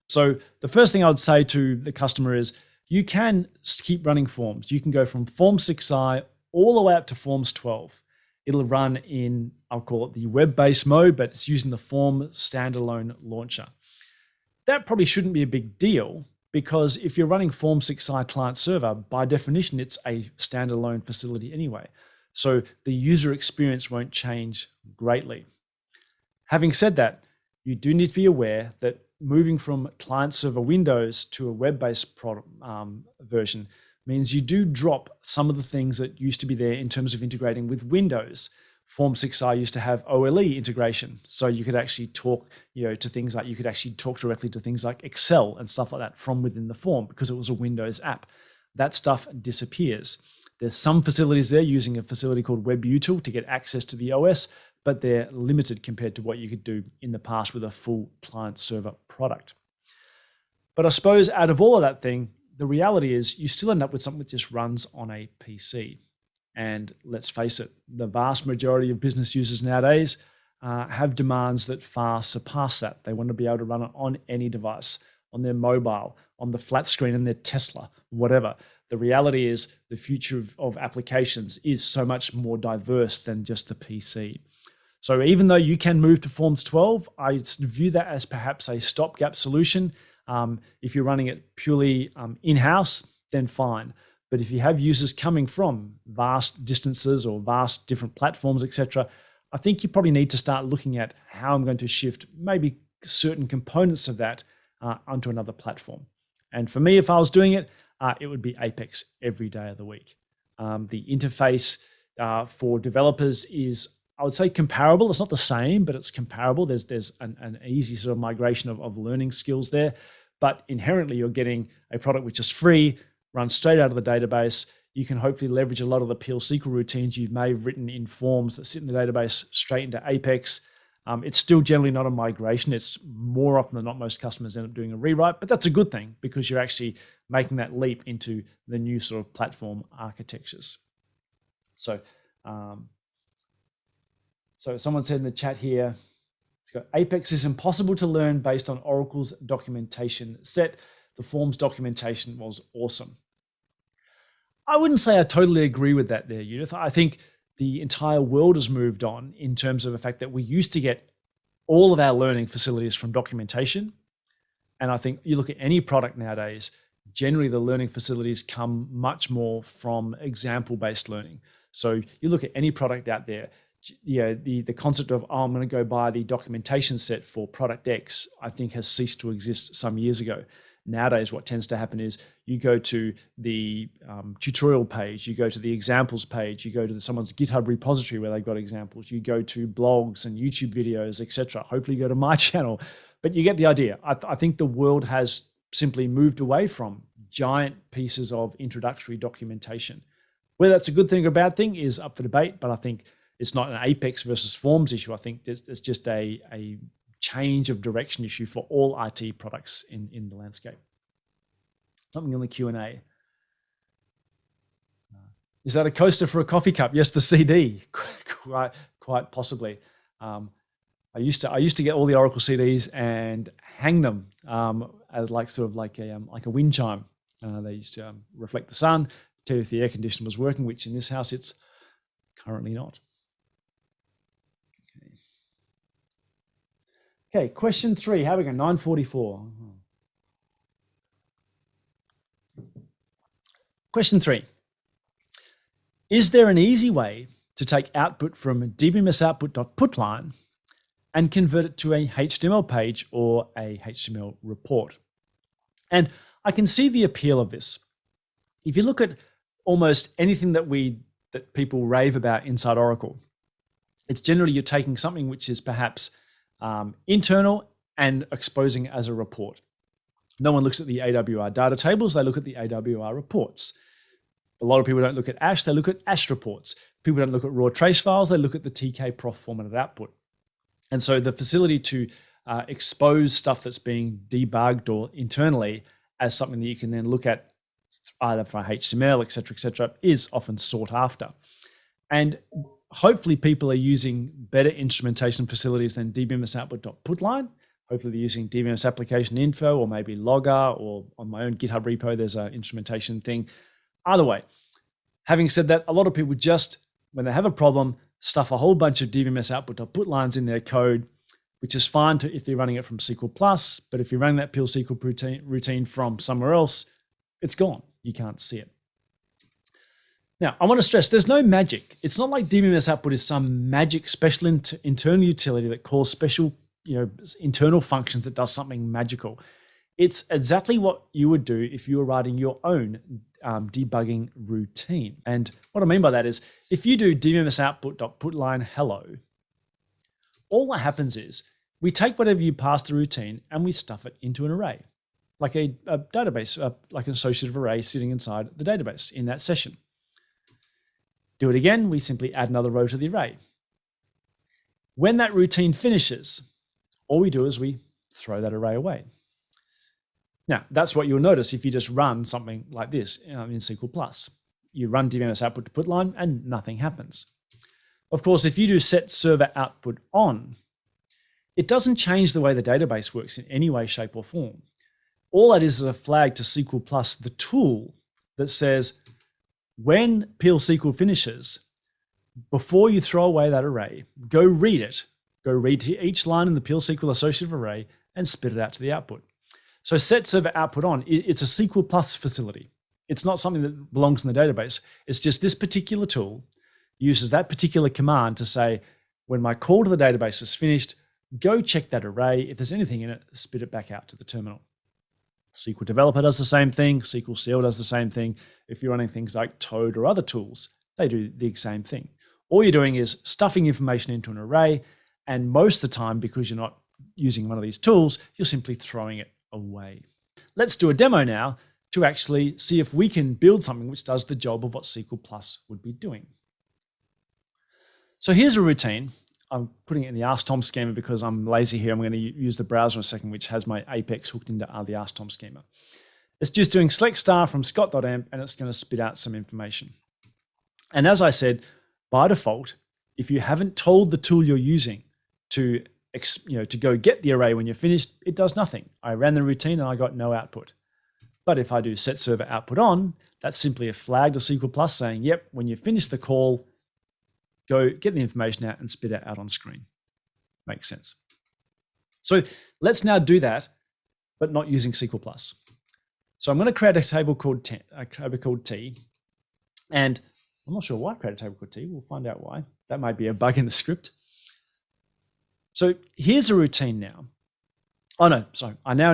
So the first thing I would say to the customer is you can keep running Forms. You can go from Forms 6i all the way up to Forms 12. It'll run in, I'll call it the web-based mode, but it's using the Form standalone launcher. That probably shouldn't be a big deal, because if you're running Form 6i client server, by definition, it's a standalone facility anyway. So the user experience won't change greatly. Having said that, you do need to be aware that moving from client server Windows to a web-based version means you do drop some of the things that used to be there in terms of integrating with Windows. Form 6i used to have OLE integration, so you could actually talk, to things like, you could actually talk directly to things like Excel and stuff like that from within the form because it was a Windows app. That stuff disappears. There's some facilities there using a facility called WebUtil to get access to the OS, but they're limited compared to what you could do in the past with a full client server product. But I suppose out of all of that thing, the reality is you still end up with something that just runs on a PC. And let's face it, the vast majority of business users nowadays have demands that far surpass that. They want to be able to run it on any device, on their mobile, on the flat screen in their Tesla, whatever. The reality is the future of applications is so much more diverse than just the PC. So even though you can move to Forms 12, I view that as perhaps a stopgap solution. If you're running it purely in-house, then fine. But if you have users coming from vast distances or vast different platforms, etc., I think you probably need to start looking at how I'm going to shift maybe certain components of that onto another platform. And for me, if I was doing it, it would be Apex every day of the week. The interface for developers is, I would say, comparable. It's not the same, but it's comparable. There's an easy sort of migration of learning skills there. But inherently, you're getting a product which is free, runs straight out of the database. You can hopefully leverage a lot of the PL SQL routines you may have written in Forms that sit in the database straight into Apex. It's still generally not a migration. It's more often than not, most customers end up doing a rewrite, but that's a good thing because you're actually making that leap into the new sort of platform architectures. So, so someone said in the chat here, it's got Apex is impossible to learn based on Oracle's documentation set. The Forms documentation was awesome. I wouldn't say I totally agree with that there, Judith. I think the entire world has moved on in terms of the fact that we used to get all of our learning facilities from documentation. And I think you look at any product nowadays, generally the learning facilities come much more from example-based learning. So you look at any product out there, the concept of, I'm going to go buy the documentation set for product X, I think has ceased to exist some years ago. Nowadays, what tends to happen is you go to the tutorial page, you go to the examples page, you go to someone's GitHub repository where they've got examples, you go to blogs and YouTube videos, etc. Hopefully you go to my channel, but you get the idea. I think the world has simply moved away from giant pieces of introductory documentation. Whether that's a good thing or a bad thing is up for debate, but I think it's not an Apex versus Forms issue. I think there's just a change of direction issue for all IT products in the landscape. Something on the Q&A. Is that a coaster for a coffee cup? Yes, the CD, quite possibly. I used to get all the Oracle CDs and hang them as like a wind chime. They used to reflect the sun, tell you if the air conditioner was working, which in this house it's currently not. Okay, question 3. How are we going? 9:44. Question 3. Is there an easy way to take output from dbms output.putline and convert it to a HTML page or a HTML report? And I can see the appeal of this. If you look at almost anything that people rave about inside Oracle, it's generally you're taking something which is perhaps internal and exposing it as a report. No one looks at the AWR data tables, they look at the AWR reports. A lot of people don't look at ASH, they look at ASH reports. People don't look at raw trace files, they look at the TK prof formatted output. And so the facility to expose stuff that's being debugged or internally as something that you can then look at either for HTML, et cetera, is often sought after. And hopefully people are using better instrumentation facilities than dbms output.putline. Hopefully they're using dbms application info or maybe logger, or on my own GitHub repo, there's an instrumentation thing. Either way, having said that, a lot of people just, when they have a problem, stuff a whole bunch of dbms output.putlines in their code, which is fine if you're running it from SQL Plus, but if you're running that pure SQL routine from somewhere else, it's gone. You can't see it. Now, I want to stress, there's no magic. It's not like dbms output is some magic special internal utility that calls special, internal functions that does something magical. It's exactly what you would do if you were writing your own debugging routine. And what I mean by that is, if you do dbms output.putline hello, all that happens is we take whatever you pass the routine and we stuff it into an array, like a database, like an associative array sitting inside the database in that session. Do it again, we simply add another row to the array. When that routine finishes, all we do is we throw that array away. Now, that's what you'll notice if you just run something like this in SQL Plus. You run dbms output to putline and nothing happens. Of course, if you do set server output on, it doesn't change the way the database works in any way, shape, or form. All that is a flag to SQL Plus, the tool that says, when PL/SQL finishes, before you throw away that array, go read it. Go read each line in the PL/SQL associative array and spit it out to the output. So set server output on, it's a SQL Plus facility. It's not something that belongs in the database. It's just this particular tool uses that particular command to say, when my call to the database is finished, go check that array. If there's anything in it, spit it back out to the terminal. SQL Developer does the same thing. SQL Seal does the same thing. If you're running things like Toad or other tools, they do the same thing. All you're doing is stuffing information into an array, and most of the time, because you're not using one of these tools, you're simply throwing it away. Let's do a demo now to actually see if we can build something which does the job of what SQL Plus would be doing. So here's a routine. I'm putting it in the AskTom schema because I'm lazy here. I'm going to use the browser in a second, which has my Apex hooked into the AskTom schema. It's just doing select star from scott.amp, and it's going to spit out some information. And as I said, by default, if you haven't told the tool you're using to go get the array when you're finished, it does nothing. I ran the routine and I got no output. But if I do set server output on, that's simply a flag to SQL Plus saying, yep, when you finish the call, go get the information out and spit it out on screen. Makes sense. So let's now do that, but not using SQL Plus. So I'm going to create a table called T, and I'm not sure why I create a table called T. We'll find out why. That might be a bug in the script. So here's a routine now. Oh no, sorry. I now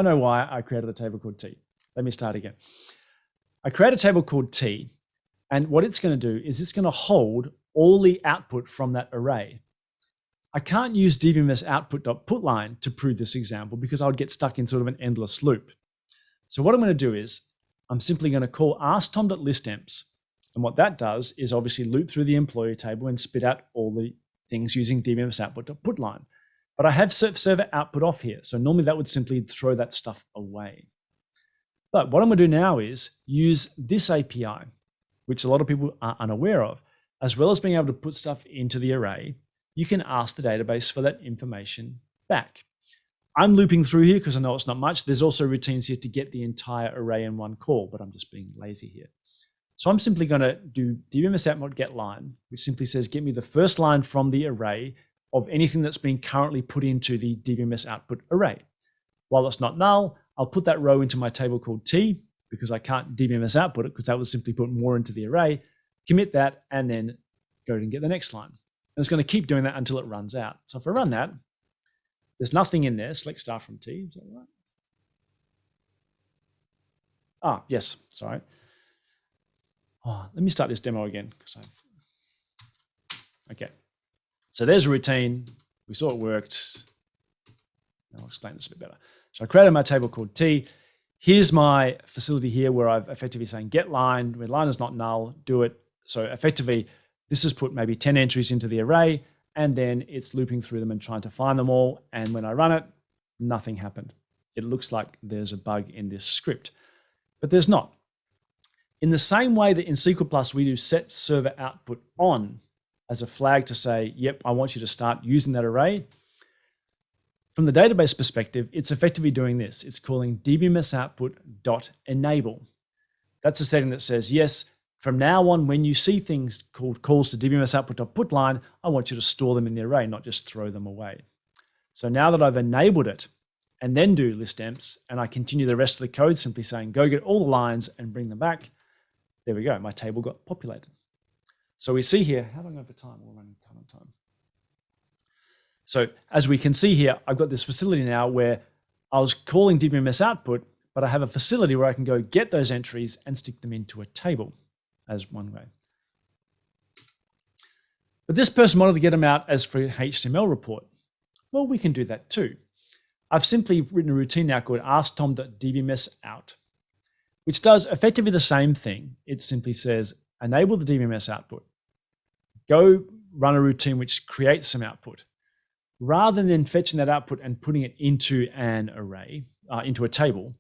know why I created a table called T. Let me start again. I create a table called T, and what it's going to do is it's going to hold all the output from that array. I can't use dbms output.putline to prove this example because I would get stuck in sort of an endless loop. So what I'm going to do is I'm simply going to call asktom.listemps. And what that does is obviously loop through the employee table and spit out all the things using dbms output.putline. But I have server output off here. So normally that would simply throw that stuff away. But what I'm going to do now is use this API, which a lot of people are unaware of. As well as being able to put stuff into the array, you can ask the database for that information back. I'm looping through here because I know it's not much. There's also routines here to get the entire array in one call, but I'm just being lazy here. So I'm simply going to do dbms output get line, which simply says, get me the first line from the array of anything that's being currently put into the dbms output array. While it's not null, I'll put that row into my table called T because I can't dbms output it because that would simply put more into the array. Commit that, and then go and get the next line. And it's going to keep doing that until it runs out. So if I run that, there's nothing in there. Select star from T, is that right? Ah, yes, sorry. Oh, let me start this demo again. Okay, so there's a routine. We saw it worked. I'll explain this a bit better. So I created my table called T. Here's my facility here where I've effectively saying get line, where line is not null, do it. So effectively, This has put maybe 10 entries into the array, and then it's looping through them and trying to find them all. And when I run it, nothing happened. It looks like there's a bug in this script, but there's not. In the same way that in SQL Plus, we do set server output on as a flag to say, yep, I want you to start using that array. From the database perspective, it's effectively doing this. It's calling dbms output.enable. That's a setting that says, yes, from now on, when you see things called calls to dbms output.putline, I want you to store them in the array, not just throw them away. So now that I've enabled it and then do listemps, and I continue the rest of the code simply saying, go get all the lines and bring them back, there we go, my table got populated. So we see here, how long over time? We're running ton of time. So as we can see here, I've got this facility now where I was calling dbms output, but I have a facility where I can go get those entries and stick them into a table as one way. But this person wanted to get them out as for HTML report. Well, we can do that too. I've simply written a routine now called asktom.dbmsout, which does effectively the same thing. It simply says, enable the dbms output. Go run a routine which creates some output. Rather than fetching that output and putting it into an array, into a table,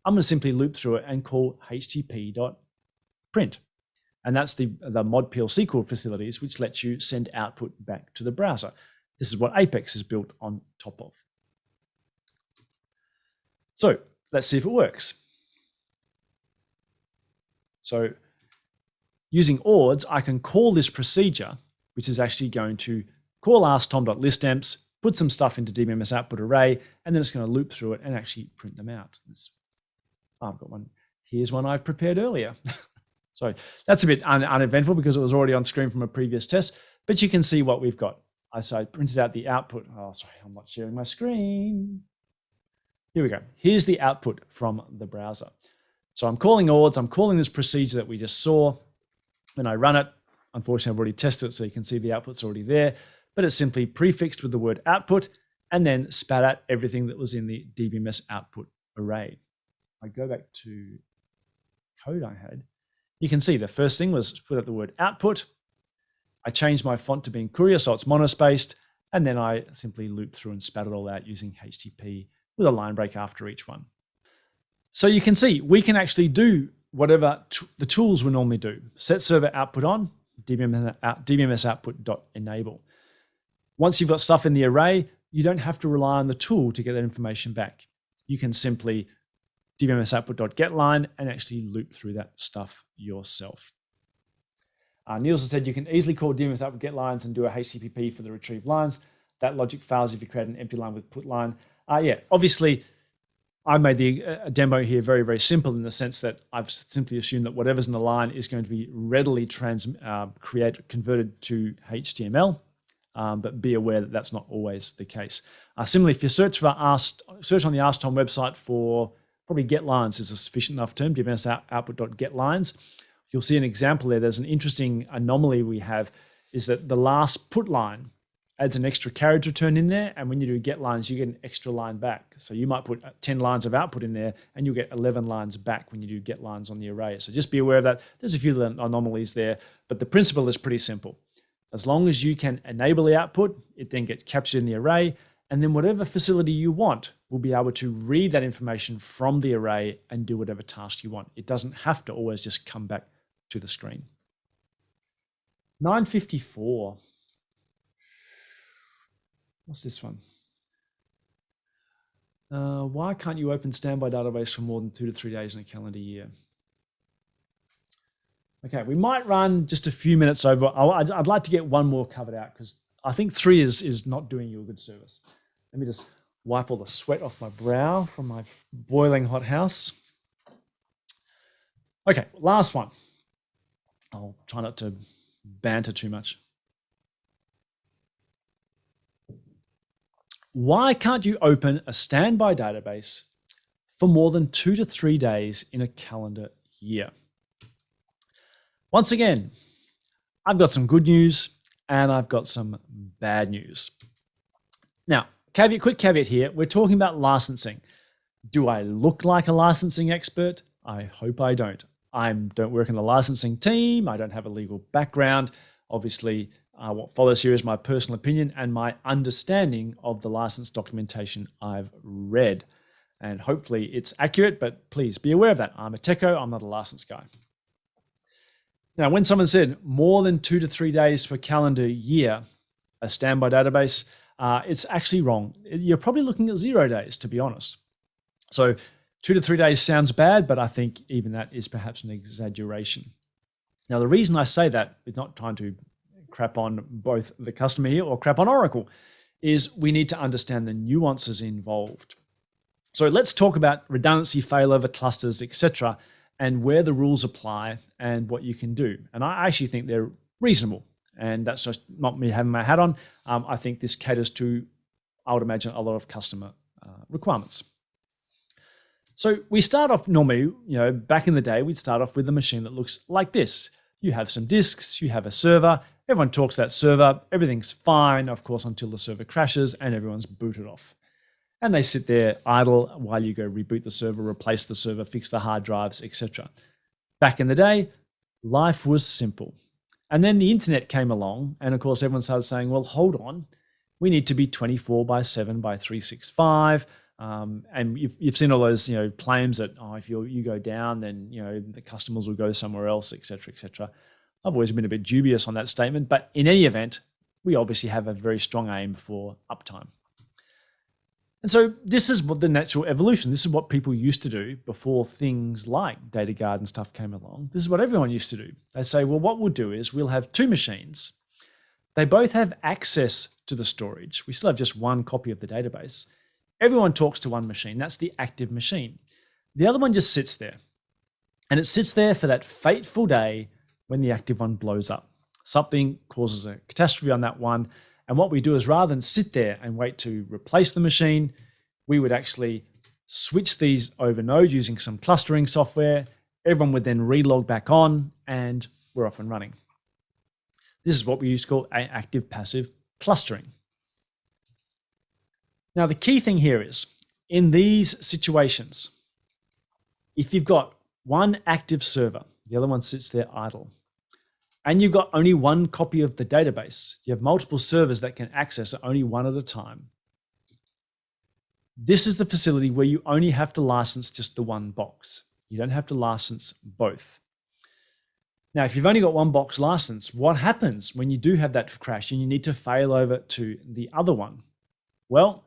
I'm going to simply loop through it and call http.print. And that's the modpl SQL facilities, which lets you send output back to the browser. This is what Apex is built on top of. So let's see if it works. So using ords, I can call this procedure, which is actually going to call asktom.listemps, put some stuff into dbms output array, and then it's going to loop through it and actually print them out. I've got one. Here's one I've prepared earlier. So that's a bit uneventful because it was already on screen from a previous test, but you can see what we've got. So I printed out the output. Oh, sorry, I'm not sharing my screen. Here we go. Here's the output from the browser. So I'm calling ords. I'm calling this procedure that we just saw. When I run it, unfortunately, I've already tested it, so you can see the output's already there, but it's simply prefixed with the word output and then spat out everything that was in the dbms output array. I go back to code I had. You can see the first thing was put out the word output. I changed my font to being Courier, so it's monospaced, and then I simply looped through and spat it all out using HTTP with a line break after each one. So you can see we can actually do whatever the tools would normally do. Set server output on, dbms output.enable. Once you've got stuff in the array, you don't have to rely on the tool to get that information back. You can simply dbms output.getLine and actually loop through that stuff yourself. Niels has said you can easily call dbms output getlines and do a HTTP for the retrieved lines. That logic fails if you create an empty line with put line. Yeah, obviously, I made the demo here very, very simple in the sense that I've simply assumed that whatever's in the line is going to be readily converted to HTML, but be aware that that's not always the case. Similarly, if you search on the Asktom website for probably getlines is a sufficient enough term, dbms output.getlines, you'll see an example there. There's an interesting anomaly we have is that the last put line adds an extra carriage return in there, and when you do get lines, you get an extra line back. So you might put 10 lines of output in there, and you'll get 11 lines back when you do get lines on the array. So just be aware of that. There's a few anomalies there, but the principle is pretty simple. As long as you can enable the output, it then gets captured in the array, and then whatever facility you want will be able to read that information from the array and do whatever task you want. It doesn't have to always just come back to the screen. 954. What's this one? Why can't you open standby database for more than 2 to 3 days in a calendar year? Okay, we might run just a few minutes over. I'd like to get one more covered out because I think 3 is not doing you a good service. Let me just wipe all the sweat off my brow from my boiling hot house. Okay, last one. I'll try not to banter too much. Why can't you open a standby database for more than 2 to 3 days in a calendar year? Once again, I've got some good news and I've got some bad news. Now, quick caveat here, we're talking about licensing. Do I look like a licensing expert? I hope I don't. I don't work in the licensing team. I don't have a legal background. Obviously, what follows here is my personal opinion and my understanding of the license documentation I've read. And hopefully it's accurate, but please be aware of that. I'm a techo, I'm not a license guy. Now, when someone said more than 2 to 3 days per calendar year, a standby database, it's actually wrong. You're probably looking at 0 days, to be honest. So 2 to 3 days sounds bad, but I think even that is perhaps an exaggeration. Now, the reason I say that is not trying to crap on both the customer here or crap on Oracle, is we need to understand the nuances involved. So let's talk about redundancy, failover, clusters, etc., and where the rules apply and what you can do. And I actually think they're reasonable. And that's just not me having my hat on. I think this caters to, I would imagine, a lot of customer requirements. So we start off normally, back in the day, we'd start off with a machine that looks like this. You have some disks, you have a server, everyone talks to that server, everything's fine, of course, until the server crashes and everyone's booted off. And they sit there idle while you go reboot the server, replace the server, fix the hard drives, etc. Back in the day, life was simple. And then the internet came along, and of course, everyone started saying, well, hold on, we need to be 24/7 by 365. And you've seen all those, claims that, if you go down, then, the customers will go somewhere else, et cetera, et cetera. I've always been a bit dubious on that statement, but in any event, we obviously have a very strong aim for uptime. And so this is what the natural evolution, this is what people used to do before things like data guard and stuff came along. This is what everyone used to do. They say, well, what we'll do is we'll have 2 machines. They both have access to the storage. We still have just one copy of the database. Everyone talks to one machine. That's the active machine. The other one just sits there. And it sits there for that fateful day when the active one blows up. Something causes a catastrophe on that one. And what we do is rather than sit there and wait to replace the machine, we would actually switch these over nodes using some clustering software. Everyone would then relog back on and we're off and running. This is what we used to call active-passive clustering. Now, the key thing here is, in these situations, if you've got one active server, the other one sits there idle, and you've got only one copy of the database, you have multiple servers that can access it only one at a time. This is the facility where you only have to license just the one box. You don't have to license both. Now, if you've only got one box license, what happens when you do have that crash and you need to fail over to the other one? Well,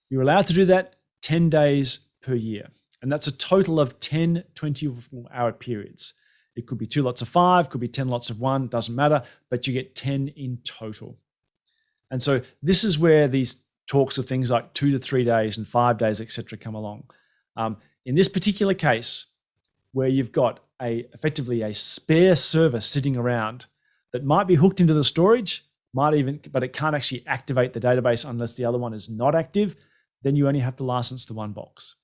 you're allowed to do that 10 days per year. And that's a total of 10 24-hour periods. It could be 2 lots of 5, could be 10 lots of 1, doesn't matter, but you get 10 in total. And so this is where these talks of things like 2 to 3 days and 5 days, etc., come along. In this particular case, where you've got effectively a spare server sitting around that might be hooked into the storage, but it can't actually activate the database unless the other one is not active, then you only have to license the one box.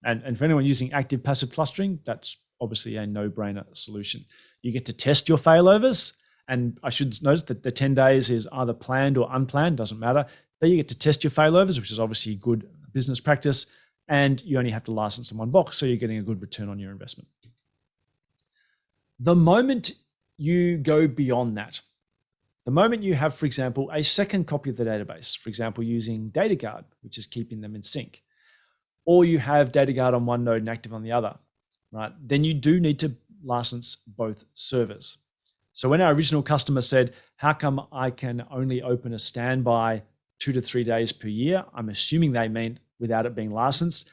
And for anyone using active passive clustering, that's obviously a no-brainer solution. You get to test your failovers, and I should note that the 10 days is either planned or unplanned, doesn't matter, but you get to test your failovers, which is obviously good business practice, and you only have to license in one box, so you're getting a good return on your investment. The moment you go beyond that, the moment you have, for example, a second copy of the database, for example, using DataGuard, which is keeping them in sync, or you have DataGuard on one node and active on the other, right? Then you do need to license both servers. So when our original customer said, how come I can only open a standby 2 to 3 days per year? I'm assuming they meant without it being licensed.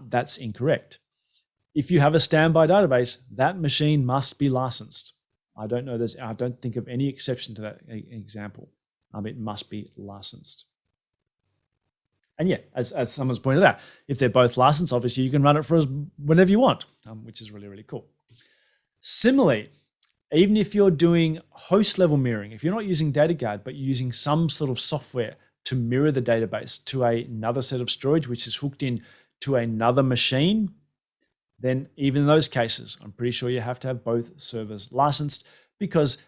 That's incorrect. If you have a standby database, that machine must be licensed. I don't think of any exception to that example. It must be licensed. And yeah, as someone's pointed out, if they're both licensed, obviously you can run it for us whenever you want, which is really, really cool. Similarly, even if you're doing host level mirroring, if you're not using DataGuard, but you're using some sort of software to mirror the database to another set of storage, which is hooked in to another machine, then even in those cases, I'm pretty sure you have to have both servers licensed because,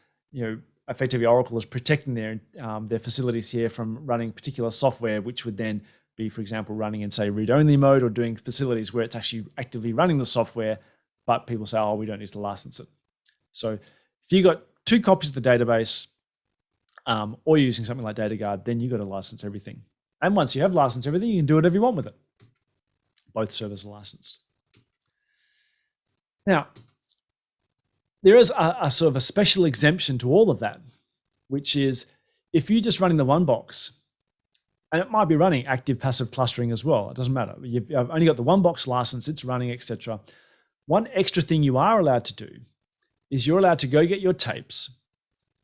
effectively Oracle is protecting their facilities here from running particular software, which would then be, for example, running in, say, read-only mode or doing facilities where it's actually actively running the software, but people say, oh, we don't need to license it. So if you've got 2 copies of the database, or you're using something like DataGuard, then you've got to license everything. And once you have licensed everything, you can do whatever you want with it. Both servers are licensed. Now, there is a sort of a special exemption to all of that, which is if you're just running the one box, and it might be running active passive clustering as well. It doesn't matter. You've only got the one box license, it's running, etc. One extra thing you are allowed to do is you're allowed to go get your tapes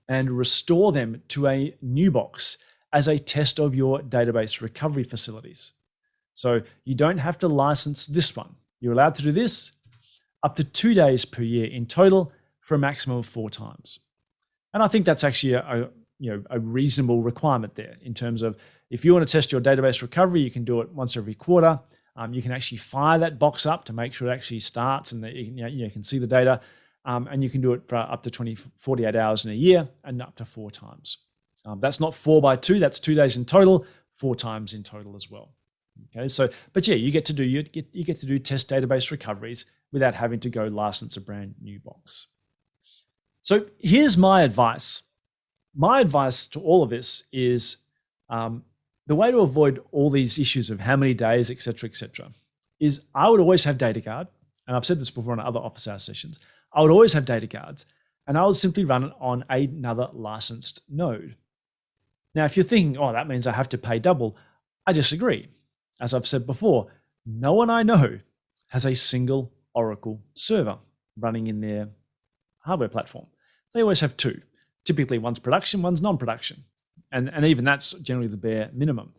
and restore them to a new box as a test of your database recovery facilities. So you don't have to license this one. You're allowed to do this up to 2 days per year in total for a maximum of 4 times. And I think that's actually a reasonable requirement there in terms of if you want to test your database recovery, you can do it once every quarter. You can actually fire that box up to make sure it actually starts and that you can see the data. And you can do it for up to 48 hours in a year and up to 4 times. That's not 4 by 2, that's 2 days in total, 4 times in total as well. Okay, so, but yeah, you get to do test database recoveries without having to go license a brand new box. So here's my advice. My advice to all of this is the way to avoid all these issues of how many days, et cetera, is I would always have DataGuard, and I've said this before on other office hours sessions. I would always have DataGuards, and I would simply run it on another licensed node. Now, if you're thinking, oh, that means I have to pay double, I disagree. As I've said before, no one I know has a single Oracle server running in their hardware platform. They always have 2. Typically, one's production, one's non-production. And even that's generally the bare minimum.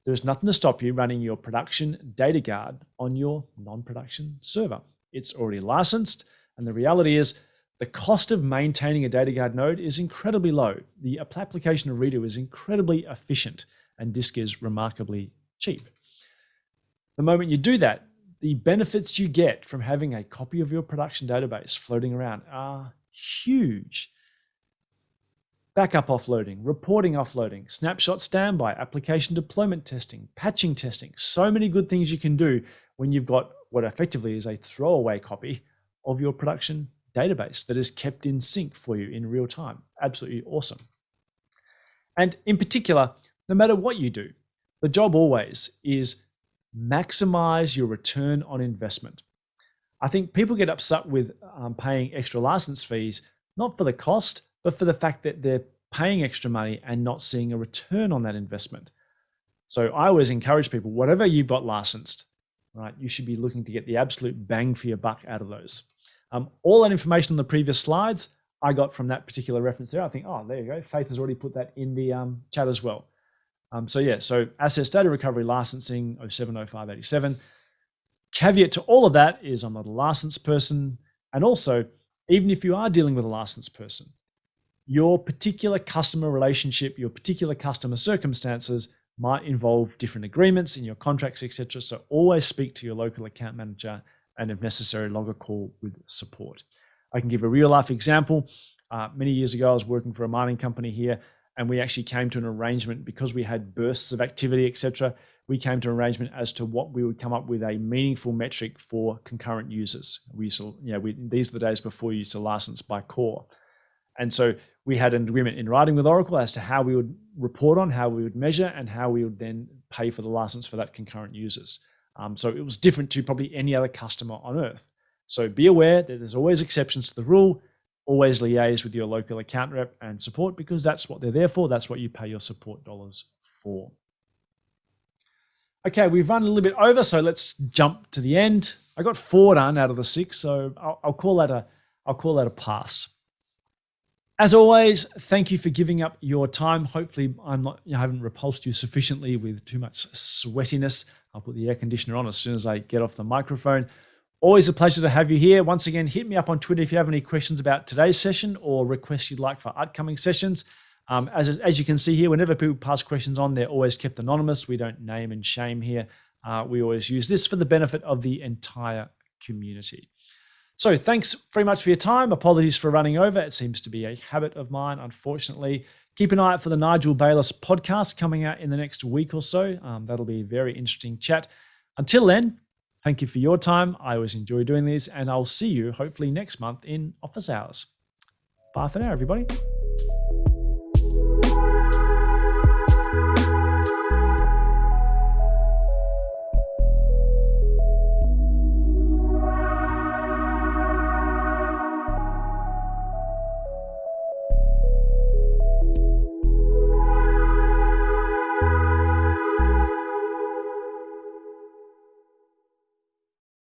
There's nothing to stop you running your production DataGuard on your non-production server. It's already licensed. And the reality is the cost of maintaining a DataGuard node is incredibly low. The application of Redo is incredibly efficient and disk is remarkably cheap. The moment you do that, the benefits you get from having a copy of your production database floating around are huge. Backup offloading, reporting offloading, snapshot standby, application deployment testing, patching testing, so many good things you can do when you've got what effectively is a throwaway copy of your production database that is kept in sync for you in real time. Absolutely awesome. And in particular, no matter what you do, the job always is maximize your return on investment. I think people get upset with paying extra license fees, not for the cost, but for the fact that they're paying extra money and not seeing a return on that investment. So I always encourage people, whatever you've got licensed, right, you should be looking to get the absolute bang for your buck out of those. All that information on the previous slides, I got from that particular reference there. I think, oh, there you go. Faith has already put that in the chat as well. So Assets Data Recovery Licensing 070587. Caveat to all of that is I'm not a licensed person. And also, even if you are dealing with a licensed person, your particular customer relationship, your particular customer circumstances might involve different agreements in your contracts, etc. So always speak to your local account manager and if necessary, log a call with support. I can give a real life example. Many years ago, I was working for a mining company here, and we actually came to an arrangement because we had bursts of activity, etc. We came to an arrangement as to what we would come up with a meaningful metric for concurrent users. These are the days before you used to license by core. And so we had an agreement in writing with Oracle as to how we would report on, how we would measure, and how we would then pay for the license for that concurrent users. So it was different to probably any other customer on earth. So be aware that there's always exceptions to the rule. Always liaise with your local account rep and support because that's what they're there for. That's what you pay your support dollars for. Okay, we've run a little bit over, so let's jump to the end. I got 4 done out of the 6, so I'll call that a pass. As always, thank you for giving up your time. Hopefully, I haven't repulsed you sufficiently with too much sweatiness. I'll put the air conditioner on as soon as I get off the microphone. Always a pleasure to have you here. Once again, hit me up on Twitter if you have any questions about today's session or requests you'd like for upcoming sessions. As you can see here, whenever people pass questions on, they're always kept anonymous. We don't name and shame here. We always use this for the benefit of the entire community. So thanks very much for your time. Apologies for running over. It seems to be a habit of mine, unfortunately. Keep an eye out for the Nigel Bayless podcast coming out in the next week or so. That'll be a very interesting chat. Until then, thank you for your time. I always enjoy doing these, and I'll see you hopefully next month in office hours. Bye for now, everybody.